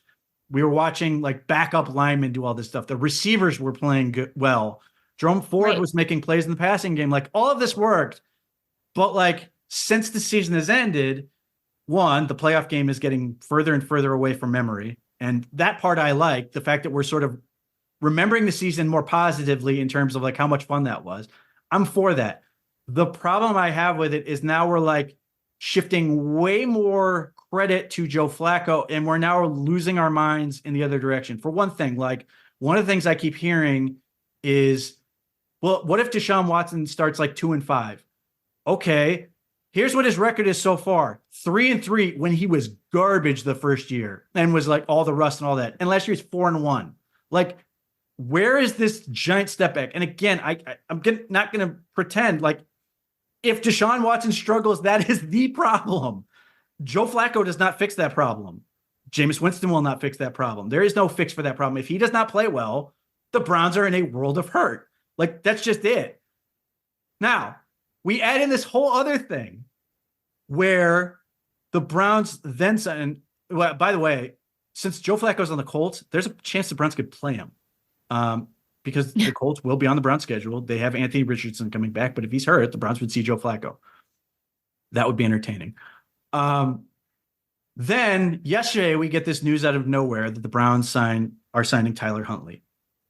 We were watching like backup linemen do all this stuff. The receivers were playing good, well. Jerome Ford was making plays in the passing game. Like, all of this worked. But like, since the season has ended, one, the playoff game is getting further and further away from memory. And that part I like, the fact that we're sort of remembering the season more positively in terms of like how much fun that was. I'm for that. The problem I have with it is now we're like shifting way more credit to Joe Flacco, and we're now losing our minds in the other direction. For one thing, like, one of the things I keep hearing is, well, what if Deshaun Watson starts like 2-5? Okay, here's what his record is so far: 3-3 when he was garbage the first year and was like all the rust and all that. And last year he's 4-1. Like, where is this giant step back? And again, I'm not going to pretend like if Deshaun Watson struggles, that is the problem. Joe Flacco does not fix that problem. Jameis Winston will not fix that problem. There is no fix for that problem. If he does not play well, the Browns are in a world of hurt. Like, that's just it. Now, we add in this whole other thing where the Browns then and well, by the way, since Joe Flacco's on the Colts, there's a chance the Browns could play him. Because the Colts will be on the Browns schedule. They have Anthony Richardson coming back, but if he's hurt, the Browns would see Joe Flacco. That would be entertaining. Then yesterday we get this news out of nowhere that the Browns are signing Tyler Huntley,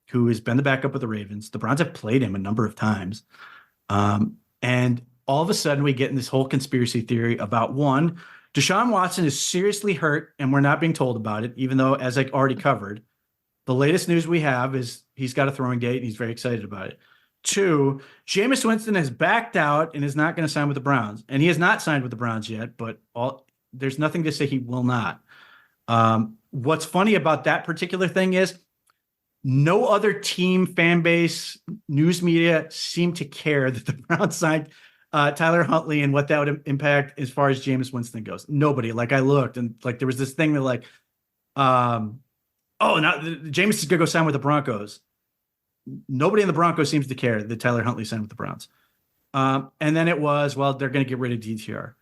who has been the backup of the Ravens. The Browns have played him a number of times. And all of a sudden we get in this whole conspiracy theory about one, Deshaun Watson is seriously hurt and we're not being told about it, even though, as I already covered, the latest news we have is he's got a throwing date and he's very excited about it. 2, Jameis Winston has backed out and is not going to sign with the Browns. And he has not signed with the Browns yet, but there's nothing to say he will not. What's funny about that particular thing is no other team, fan base, news media seem to care that the Browns signed Tyler Huntley and what that would impact as far as Jameis Winston goes. Nobody. Like I looked and like there was this thing that like, now Jameis is going to go sign with the Broncos. Nobody in the Broncos seems to care that Tyler Huntley signed with the Browns. And then it was, well, they're going to get rid of DTR.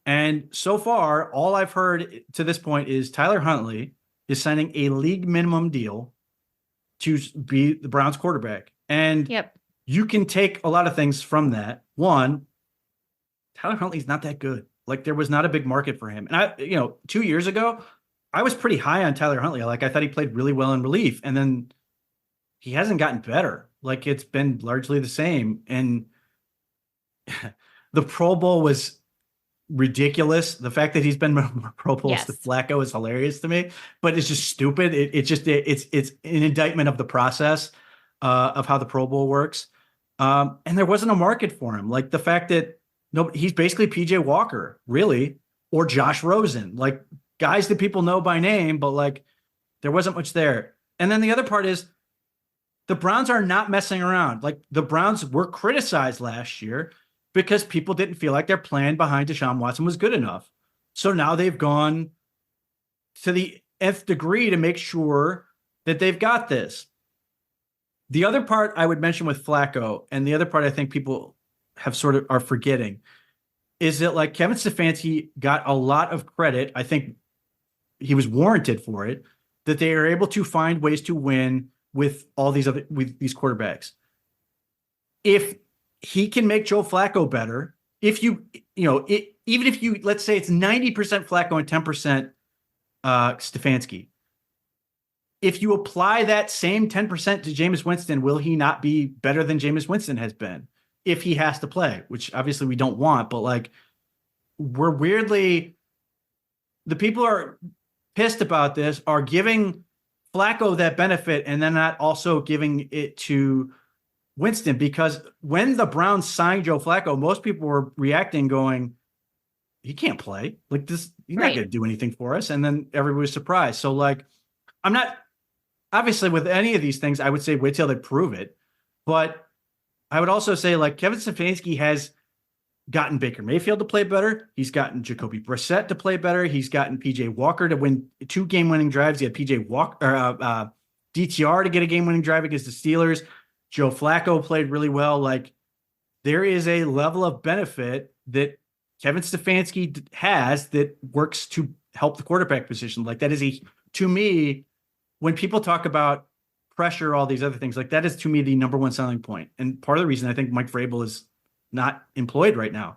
And so far, all I've heard to this point is Tyler Huntley is signing a league minimum deal to be the Browns quarterback. And you can take a lot of things from that. One, Tyler Huntley's not that good. Like there was not a big market for him. And 2 years ago, I was pretty high on Tyler Huntley. Like I thought he played really well in relief, and then he hasn't gotten better. Like it's been largely the same. And the Pro Bowl was ridiculous. The fact that he's been more Pro Bowls to Flacco is hilarious to me, but it's just stupid. It's an indictment of the process of how the Pro Bowl works. And there wasn't a market for him. Like the fact that he's basically PJ Walker, really, or Josh Rosen. Like guys that people know by name, but like there wasn't much there. And then the other part is the Browns are not messing around. Like the Browns were criticized last year because people didn't feel like their plan behind Deshaun Watson was good enough. So now they've gone to the nth degree to make sure that they've got this. The other part I would mention with Flacco, and the other part I think people have sort of are forgetting, is that like Kevin Stefanski got a lot of credit. I think he was warranted for it, that they are able to find ways to win with these quarterbacks. If he can make Joe Flacco better, even if you, let's say it's 90% Flacco and 10% Stefanski, if you apply that same 10% to Jameis Winston, will he not be better than Jameis Winston has been if he has to play, which obviously we don't want, but like the people are pissed about this are giving Flacco that benefit and then not also giving it to Winston, because when the Browns signed Joe Flacco, most people were reacting going, he can't play like this. He's not going to do anything for us. And then everybody was surprised. So like, I'm not obviously with any of these things, I would say wait till they prove it. But I would also say like Kevin Stefanski has gotten Baker Mayfield to play better. He's gotten Jacoby Brissett to play better. He's gotten PJ Walker to win 2 game-winning drives. He had PJ Walker, DTR to get a game-winning drive against the Steelers. Joe Flacco played really well. Like there is a level of benefit that Kevin Stefanski has that works to help the quarterback position. Like that is to me, when people talk about pressure, all these other things, like that is to me the number one selling point. And part of the reason I think Mike Vrabel is not employed right now.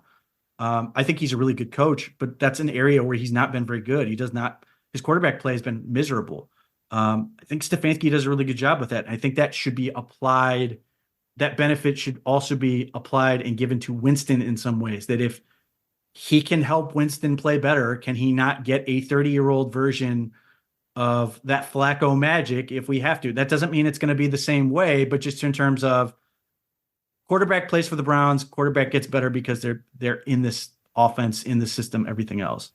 I think he's a really good coach, but that's an area where he's not been very good. His quarterback play has been miserable. I think Stefanski does a really good job with that. I think that should be applied. That benefit should also be applied and given to Winston in some ways, that if he can help Winston play better, can he not get a 30-year-old version of that Flacco magic if we have to? That doesn't mean it's going to be the same way, but just in terms of quarterback plays for the Browns, quarterback gets better because they're in this offense, in the system, everything else.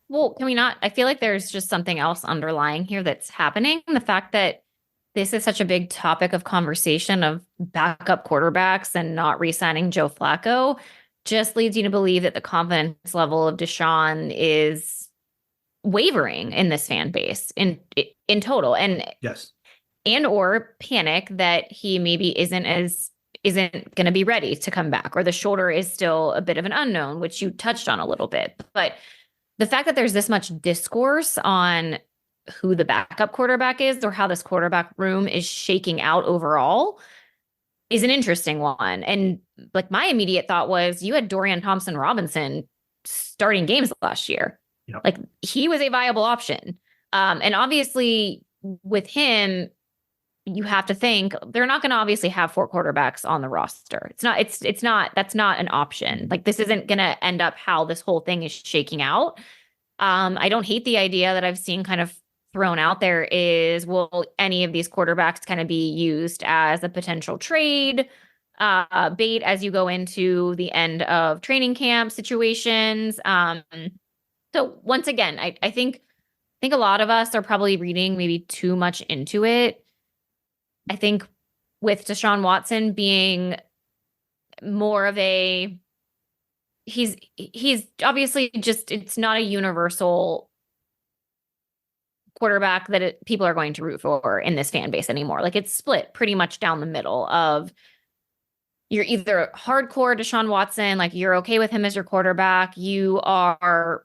Well, can we not? I feel like there's just something else underlying here that's happening. The fact that this is such a big topic of conversation of backup quarterbacks and not re-signing Joe Flacco just leads you to believe that the confidence level of Deshaun is wavering in this fan base in total. And yes. And or panic that he maybe isn't as isn't going to be ready to come back, or the shoulder is still a bit of an unknown, which you touched on a little bit. But the fact that there's this much discourse on who the backup quarterback is or how this quarterback room is shaking out overall is an interesting one. And like my immediate thought was you had Dorian Thompson Robinson starting games last year. Yep. Like he was a viable option. And obviously with him, you have to think they're not going to obviously have 4 quarterbacks on the roster. That's not an option. Like this isn't going to end up how this whole thing is shaking out. I don't hate the idea that I've seen kind of thrown out there is, will any of these quarterbacks kind of be used as a potential trade bait as you go into the end of training camp situations? So once again, I think a lot of us are probably reading maybe too much into it. I think with Deshaun Watson being more of a, he's obviously just, it's not a universal quarterback that people are going to root for in this fan base anymore. Like it's split pretty much down the middle of you're either hardcore Deshaun Watson, like you're okay with him as your quarterback, you are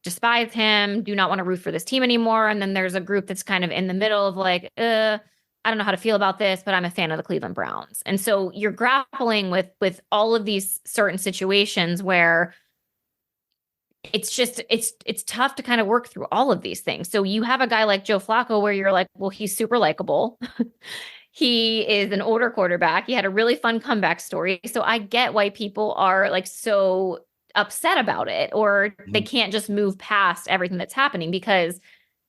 despise him, do not want to root for this team anymore. And then there's a group that's kind of in the middle of like, I don't know how to feel about this, but I'm a fan of the Cleveland Browns. And so you're grappling with all of these certain situations where it's just, it's tough to kind of work through all of these things. So you have a guy like Joe Flacco where you're like, well, he's super likable. He is an older quarterback. He had a really fun comeback story. So I get why people are like so upset about it, or they can't just move past everything that's happening, because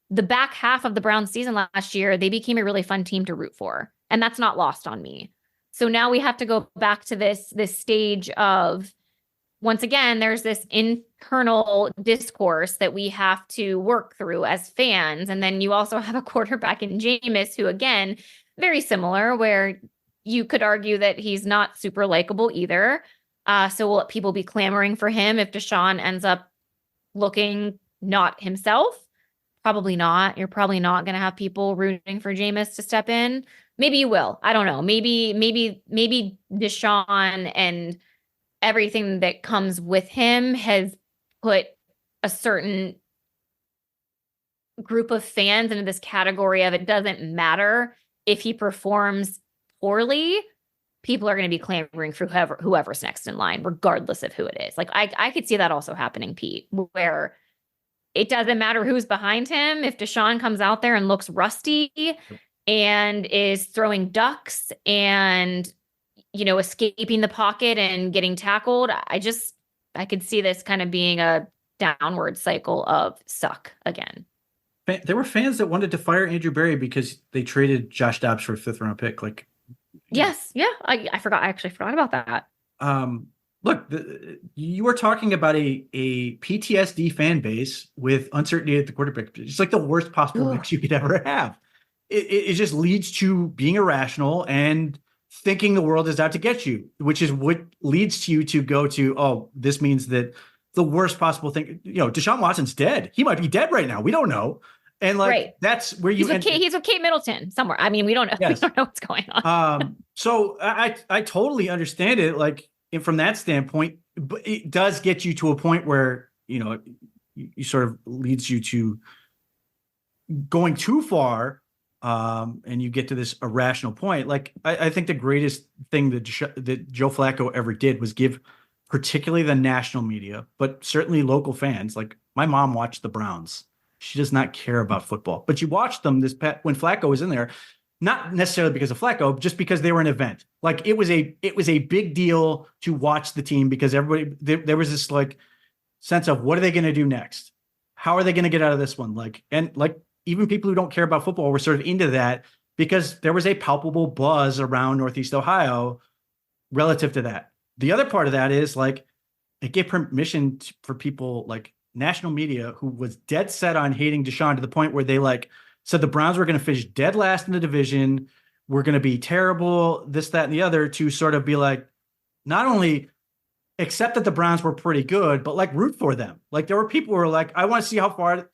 the back half of the Browns season last year, they became a really fun team to root for. And that's not lost on me. So now we have to go back to this stage of, once again, there's this internal discourse that we have to work through as fans. And then you also have a quarterback in Jameis who, again, very similar, where you could argue that he's not super likable either. So will people be clamoring for him if Deshaun ends up looking not himself? Probably not. You're probably not going to have people rooting for Jameis to step in. Maybe you will. I don't know. Maybe Deshaun and everything that comes with him has put a certain group of fans into this category of, it doesn't matter if he performs poorly, people are going to be clamoring for whoever's next in line, regardless of who it is. Like I could see that also happening, Pete, where it doesn't matter who's behind him. If Deshaun comes out there and looks rusty and is throwing ducks and, escaping the pocket and getting tackled, I could see this kind of being a downward cycle of suck again. There were fans that wanted to fire Andrew Berry because they traded Josh Dobbs for a 5th round pick. Like, yes. Yeah. I forgot. I actually forgot about that. Look, you are talking about a PTSD fan base with uncertainty at the quarterback. It's like the worst possible mix you could ever have. It just leads to being irrational and thinking the world is out to get you, which is what leads you to go to, oh, this means that the worst possible thing, Deshaun Watson's dead. He might be dead right now. We don't know. And that's where you he's with Kate Middleton somewhere. I mean, we don't know. Yes. We don't know what's going on. So I totally understand it. Like, from that standpoint, but it does get you to a point where, you sort of leads you to going too far. And you get to this irrational point. Like, I think the greatest thing that Joe Flacco ever did was give particularly the national media, but certainly local fans. Like, my mom watched the Browns. She does not care about football, but she watched them when Flacco was in there, not necessarily because of Flacco, just because they were an event. Like, it was a big deal to watch the team because everybody, there was this like sense of, what are they going to do next? How are they going to get out of this one? Even people who don't care about football were sort of into that because there was a palpable buzz around Northeast Ohio relative to that. The other part of that is like, it gave permission for people like national media who was dead set on hating Deshaun to the point where they said the Browns were going to finish dead last in the division. We're going to be terrible, this, that, and the other, to sort of be like, not only accept that the Browns were pretty good, but root for them. Like, there were people who were like, I want to see how far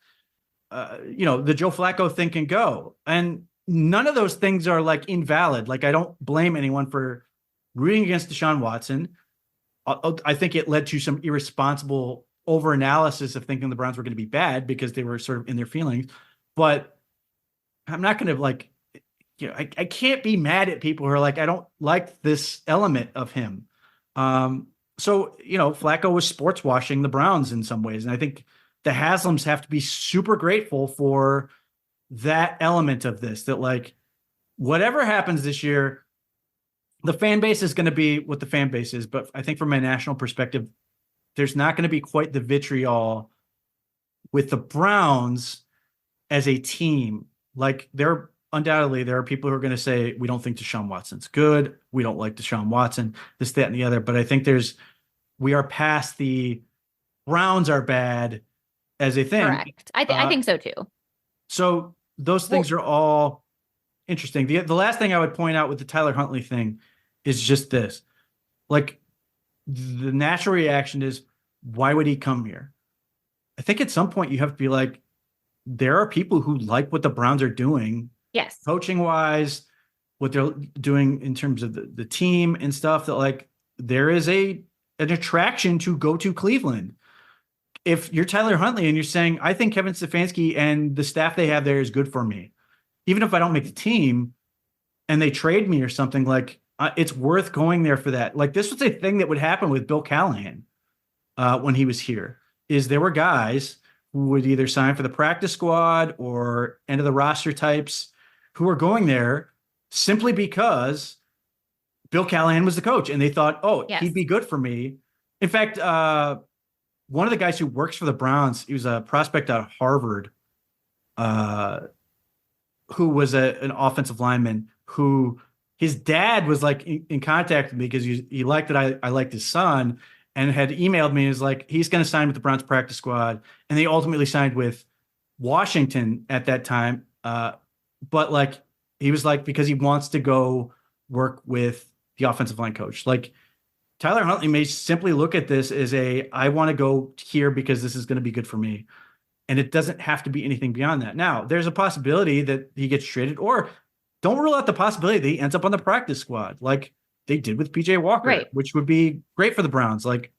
the Joe Flacco thing can go. And none of those things are invalid. Like, I don't blame anyone for rooting against Deshaun Watson. I think it led to some irresponsible overanalysis of thinking the Browns were going to be bad because they were sort of in their feelings. But I'm not going to like, I can't be mad at people who are like, I don't like this element of him. So, Flacco was sports washing the Browns in some ways. And I think the Haslams have to be super grateful for that element of this, that like, whatever happens this year, the fan base is going to be what the fan base is. But I think from a national perspective, there's not going to be quite the vitriol with the Browns as a team. Like undoubtedly there are people who are going to say, we don't think Deshaun Watson's good. We don't like Deshaun Watson, this, that, and the other. But I think we are past the Browns are bad as a thing. Correct. I think so too. So those things are all interesting. The last thing I would point out with the Tyler Huntley thing is just this. Like, the natural reaction is, why would he come here? I think at some point you have to be like, there are people who like what the Browns are doing. Yes. Coaching wise, what they're doing in terms of the team and stuff, that like there is an attraction to go to Cleveland. If you're Tyler Huntley and you're saying, I think Kevin Stefanski and the staff they have there is good for me, even if I don't make the team and they trade me or something, like it's worth going there for that. Like, this was a thing that would happen with Bill Callahan when he was here, is there were guys who would either sign for the practice squad or end of the roster types who were going there simply because Bill Callahan was the coach and they thought, yes, he'd be good for me. In fact, one of the guys who works for the Browns, he was a prospect out of Harvard, who was an offensive lineman, who his dad was like in contact with me because he liked that I liked his son, and had emailed me. Is like, he's going to sign with the Browns practice squad. And they ultimately signed with Washington at that time. But like, he was like, because he wants to go work with the offensive line coach. Like, Tyler Huntley may simply look at this as I want to go here because this is going to be good for me. And it doesn't have to be anything beyond that. Now, there's a possibility that he gets traded, or don't rule out the possibility that he ends up on the practice squad, like they did with PJ Walker, right, which would be great for the Browns. Like,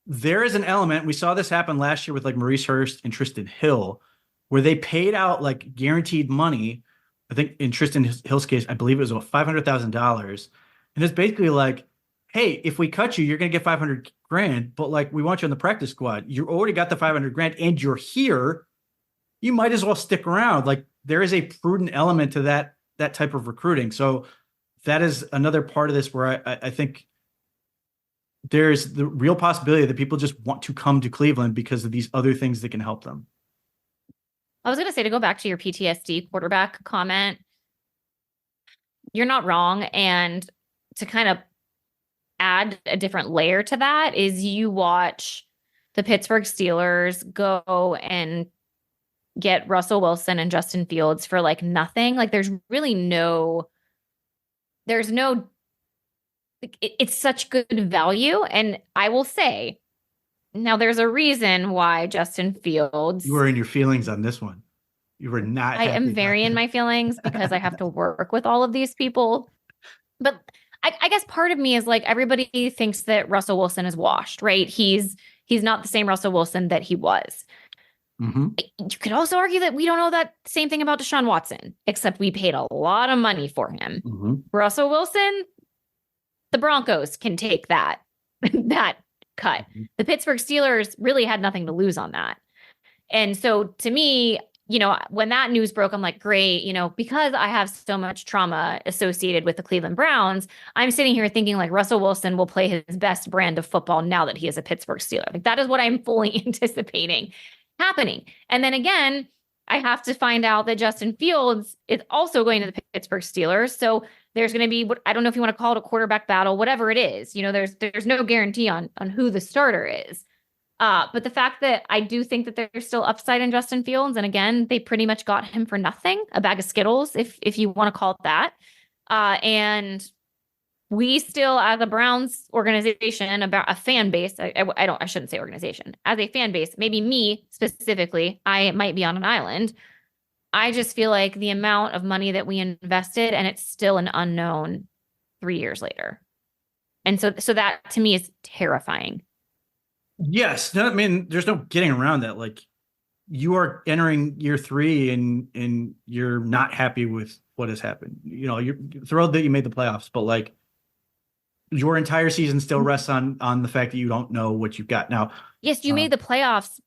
there is an element. We saw this happen last year with like Maurice Hurst and Tristan Hill, where they paid out like guaranteed money. I think in Tristan Hill's case, I believe it was about $500,000. And it's basically like, hey, if we cut you, you're going to get 500 grand, but like, we want you on the practice squad. You already got the 500 grand and you're here. You might as well stick around. Like, there is a prudent element to that type of recruiting. So that is another part of this where I think there's the real possibility that people just want to come to Cleveland because of these other things that can help them. I was going to say, to go back to your PTSD quarterback comment, you're not wrong. And to kind of add a different layer to that is, you watch the Pittsburgh Steelers go and get Russell Wilson and Justin Fields for like nothing. Like, there's no, it's such good value. And I will say, now there's a reason why Justin Fields. You were in your feelings on this one. You were not. I am very in my feelings because I have to work with all of these people. But I guess part of me is like, everybody thinks that Russell Wilson is washed, right? He's not the same Russell Wilson that he was. Mm-hmm. You could also argue that we don't know that same thing about Deshaun Watson, except we paid a lot of money for him. Mm-hmm. Russell Wilson, the Broncos can take that cut. Mm-hmm. The Pittsburgh Steelers really had nothing to lose on that. And so to me, when that news broke, I'm like, great, because I have so much trauma associated with the Cleveland Browns, I'm sitting here thinking like Russell Wilson will play his best brand of football now that he is a Pittsburgh Steeler. Like, that is what I'm fully anticipating happening. And then again, I have to find out that Justin Fields is also going to the Pittsburgh Steelers. So there's going to be, I don't know if you want to call it a quarterback battle, whatever it is, there's no guarantee on who the starter is. But the fact that I do think that there's still upside in Justin Fields. And again, they pretty much got him for nothing, a bag of Skittles, if you want to call it that. And we still, as a Browns organization, about a fan base, I shouldn't say organization, as a fan base, maybe me specifically, I might be on an island. I just feel like the amount of money that we invested, and it's still an unknown 3 years later. And so that to me is terrifying. Yes. No, I mean, there's no getting around that. Like, you are entering year 3 and you're not happy with what has happened. You know, you're thrilled that you made the playoffs, but like your entire season still rests on the fact that you don't know what you've got. Now, Yes, you made the playoffs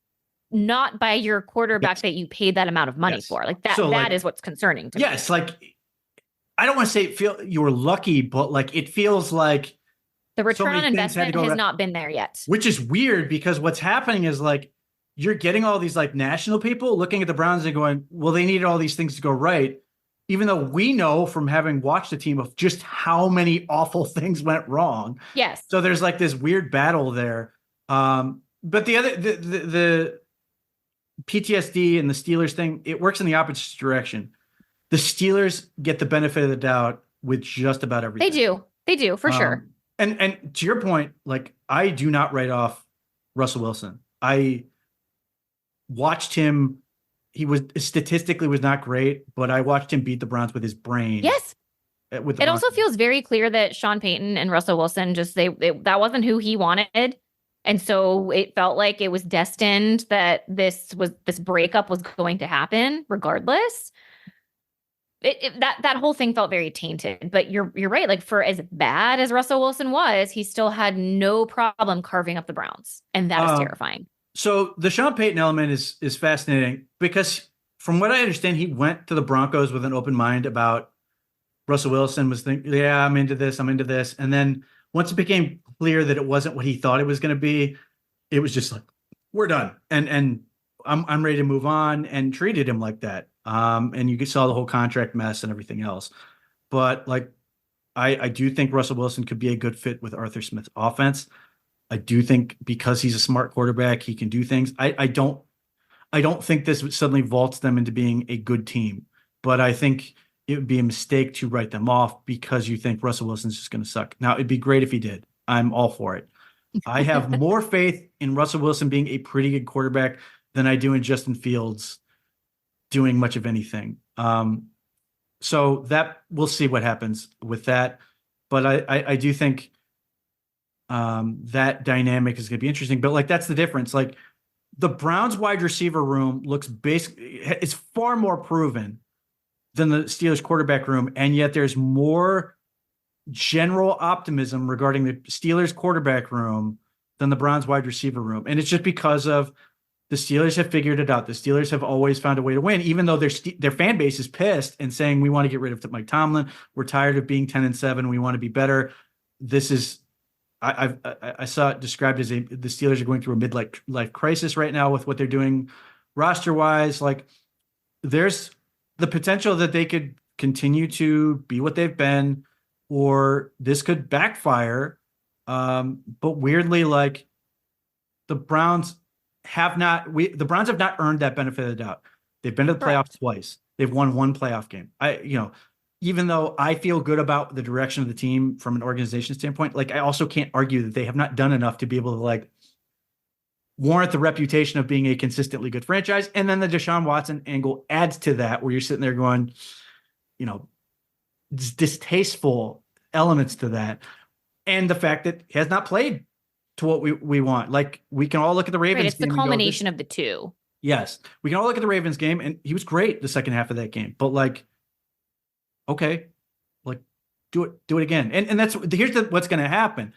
not by your quarterback that you paid that amount of money for. Like that, So, that like, is what's concerning to me. yes, like I don't want to say you were lucky, but like it feels like The so return on many things had to investment go has right, not been there yet. which is weird because what's happening is like you're getting all these like national people looking at the Browns and going, well, they needed all these things to go right. Even though we know from having watched the team of just how many awful things went wrong. Yes. So there's like this weird battle there. But the PTSD and the Steelers thing, it works in the opposite direction. The Steelers get the benefit of the doubt with just about everything. They do for sure. And to your point, like I do not write off Russell Wilson. I watched him. He was statistically was not great, but I watched him beat the Browns with his brain. Yes. With the it also feels very clear that Sean Payton and Russell Wilson that wasn't who he wanted. And so it felt like it was destined that this breakup was going to happen regardless. That whole thing felt very tainted, but you're right. Like for as bad as Russell Wilson was, he still had no problem carving up the Browns. And that is terrifying. So the Sean Payton element is fascinating because from what I understand, he went to the Broncos with an open mind about Russell Wilson was thinking, yeah, I'm into this. And then once it became clear that it wasn't what he thought it was going to be, it was just like, we're done. And I'm ready to move on, and treated him like that. And you saw the whole contract mess and everything else. But like, I do think Russell Wilson could be a good fit with Arthur Smith's offense. I do think because he's a smart quarterback, he can do things. I don't think this would suddenly vaults them into being a good team, but I think it would be a mistake to write them off because you think Russell Wilson's just going to suck. Now, it'd be great if he did. I'm all for it. I have more faith in Russell Wilson being a pretty good quarterback than I do in Justin Fields doing much of anything. So that we'll see what happens with that. But I do think that dynamic is going to be interesting. But like, that's the difference. Like the Browns wide receiver room looks it's far more proven than the Steelers quarterback room. And yet there's more general optimism regarding the Steelers quarterback room than the Browns wide receiver room. And it's just because of the Steelers have figured it out. The Steelers have always found a way to win, even though their fan base is pissed and saying, we want to get rid of Mike Tomlin. We're tired of being 10-7. We want to be better. This is, I saw it described as the Steelers are going through a midlife crisis right now with what they're doing roster wise. Like there's the potential that they could continue to be what they've been, or this could backfire. But weirdly, like the Browns have not earned that benefit of the doubt. They've been to the playoffs twice. They've won one playoff game. Even though I feel good about the direction of the team from an organization standpoint, like I also can't argue that they have not done enough to be able to like warrant the reputation of being a consistently good franchise. And then the Deshaun Watson angle adds to that, where you're sitting there going, distasteful elements to that. And the fact that he has not played to what we want. Like we can all look at the Ravens. Right, it's the culmination of the two. Yes. We can all look at the Ravens game, and he was great the second half of that game. But like, okay, like do it again. And here's what's going to happen.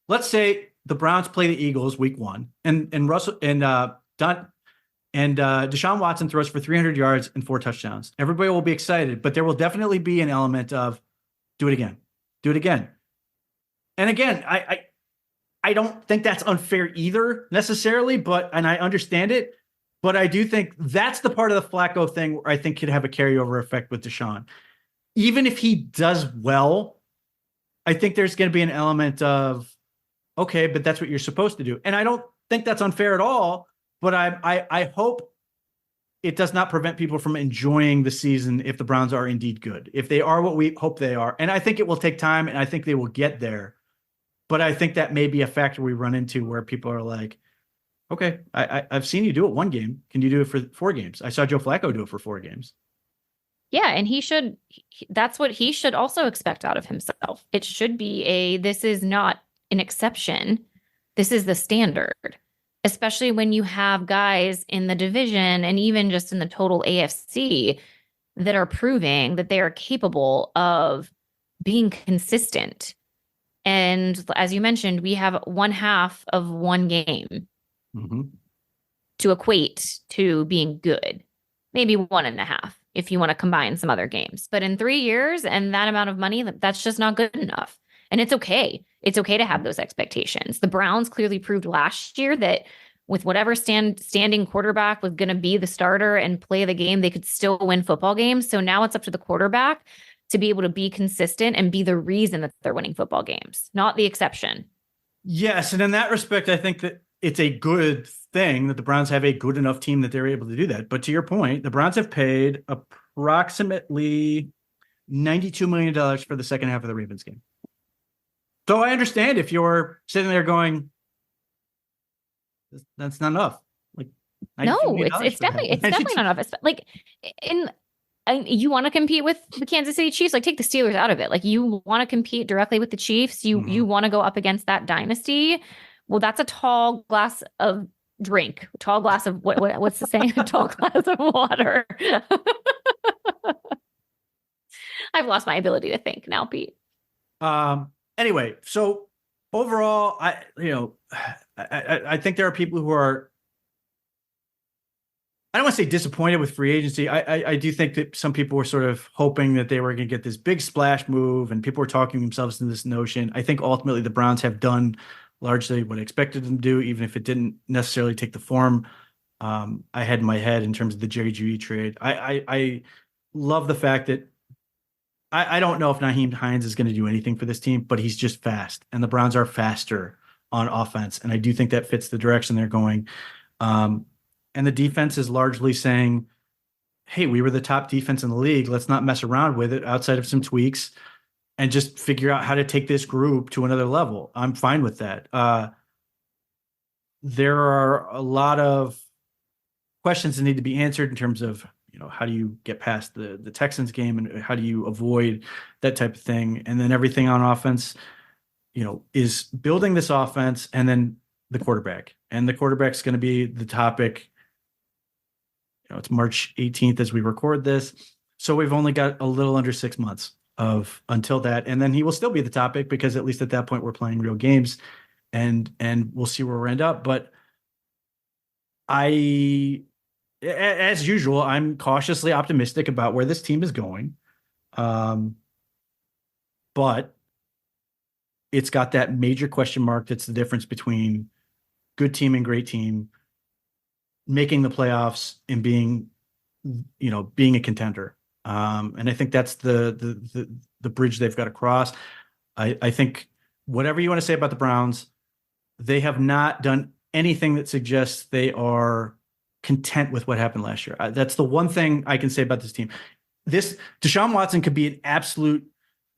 Let's say the Browns play the Eagles week 1, and Russell and Deshaun Watson throws for 300 yards and 4 touchdowns. Everybody will be excited, but there will definitely be an element of do it again. And again, I don't think that's unfair either necessarily, and I understand it, but I do think that's the part of the Flacco thing where I think could have a carryover effect with Deshaun. Even if he does well, I think there's going to be an element of, okay, but that's what you're supposed to do. And I don't think that's unfair at all, but I hope it does not prevent people from enjoying the season if the Browns are indeed good, if they are what we hope they are. And I think it will take time, and I think they will get there. But I think that may be a factor we run into where people are like, okay, I've seen you do it 1 game. Can you do it for 4 games? I saw Joe Flacco do it for 4 games. Yeah, and that's what he should also expect out of himself. It should be this is not an exception. This is the standard, especially when you have guys in the division and even just in the total AFC that are proving that they are capable of being consistent. And as you mentioned, we have one half of one game to equate to being good. Maybe one and a half if you want to combine some other games. But in 3 years and that amount of money, that's just not good enough. And it's okay. It's okay to have those expectations. The Browns clearly proved last year that with whatever standing quarterback was going to be the starter and play the game, they could still win football games. So now it's up to the quarterback to be able to be consistent and be the reason that they're winning football games, not the exception. Yes. And in that respect, I think that it's a good thing that the Browns have a good enough team that they're able to do that. But to your point, the Browns have paid approximately $92 million for the second half of the Ravens game. So I understand if you're sitting there going, that's not enough. Like, no, it's definitely not enough. It's like you want to compete with the Kansas City Chiefs, like take the Steelers out of it. Like you want to compete directly with the Chiefs. You want to go up against that dynasty. Well, that's a tall glass of drink, a tall glass of what's the saying? A tall glass of water. I've lost my ability to think now, Pete. Anyway, so overall, I think there are people who are, I don't want to say disappointed with free agency. I do think that some people were sort of hoping that they were going to get this big splash move, and people were talking themselves into this notion. I think ultimately the Browns have done largely what I expected them to do, even if it didn't necessarily take the form I had in my head in terms of the Jerry Jeudy trade. I love the fact that I don't know if Nyheim Hines is going to do anything for this team, but he's just fast, and the Browns are faster on offense, and I do think that fits the direction they're going. And the defense is largely saying, hey, we were the top defense in the league. Let's not mess around with it outside of some tweaks and just figure out how to take this group to another level. I'm fine with that. There are a lot of questions that need to be answered in terms of, how do you get past the Texans game and how do you avoid that type of thing? And then everything on offense, is building this offense and then the quarterback. And the quarterback's going to be the topic. It's March 18th as we record this. So we've only got a little under 6 months until that. And then he will still be the topic because at least at that point we're playing real games and we'll see where we end up. But as usual, I'm cautiously optimistic about where this team is going. But it's got that major question mark. That's the difference between good team and great team, making the playoffs and being a contender. And I think that's the bridge they've got to cross. I think whatever you want to say about the Browns, they have not done anything that suggests they are content with what happened last year. That's the one thing I can say about this team. Deshaun Watson could be an absolute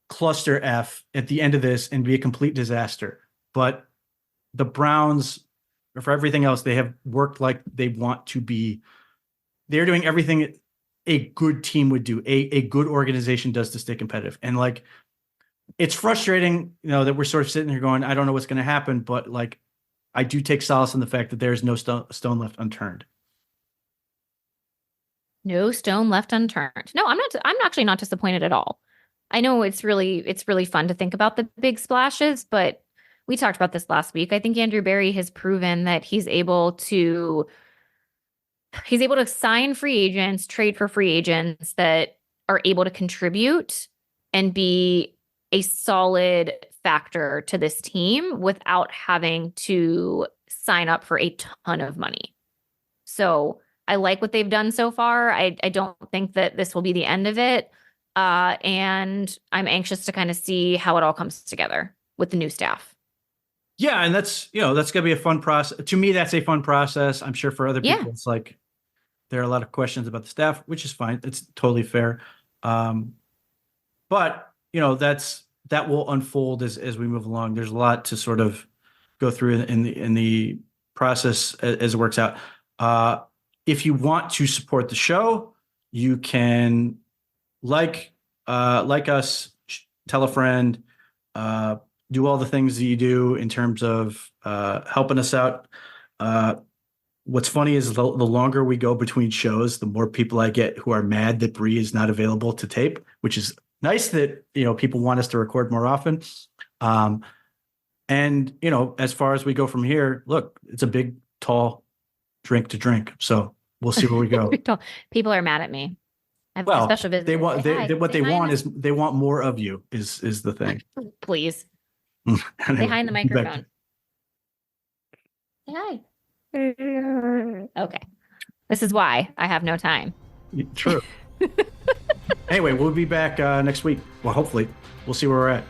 cluster F at the end of this and be a complete disaster. But the Browns, for everything else, they have worked like they want to be. They're doing everything a good team would do, a good organization does to stay competitive. And it's frustrating, that we're sort of sitting here going, I don't know what's going to happen, but I do take solace in the fact that there's no stone left unturned. No stone left unturned. No, I'm actually not disappointed at all. I know it's really fun to think about the big splashes, but we talked about this last week. I think Andrew Berry has proven that he's able to sign free agents, trade for free agents that are able to contribute and be a solid factor to this team without having to sign up for a ton of money. So I like what they've done so far. I don't think that this will be the end of it. And I'm anxious to kind of see how it all comes together with the new staff. Yeah. And that's going to be a fun process. To me, that's a fun process. I'm sure for other people, It's there are a lot of questions about the staff, which is fine. It's totally fair. But that will unfold as we move along. There's a lot to sort of go through in the process as it works out. If you want to support the show, you can like us, tell a friend, do all the things that you do in terms of helping us out. What's funny is the longer we go between shows, the more people I get who are mad that Bri is not available to tape, which is nice that, people want us to record more often. And, as far as we go from here, look, it's a big, tall drink to drink. So we'll see where we go. People are mad at me. I have a Well, special visit. they want, Say hi. what Say they hi want in is they want more of you is the thing. Please. Say Say hi in the microphone. Say hi. Okay. This is why I have no time. True. Anyway, we'll be back next week. Well, hopefully. We'll see where we're at.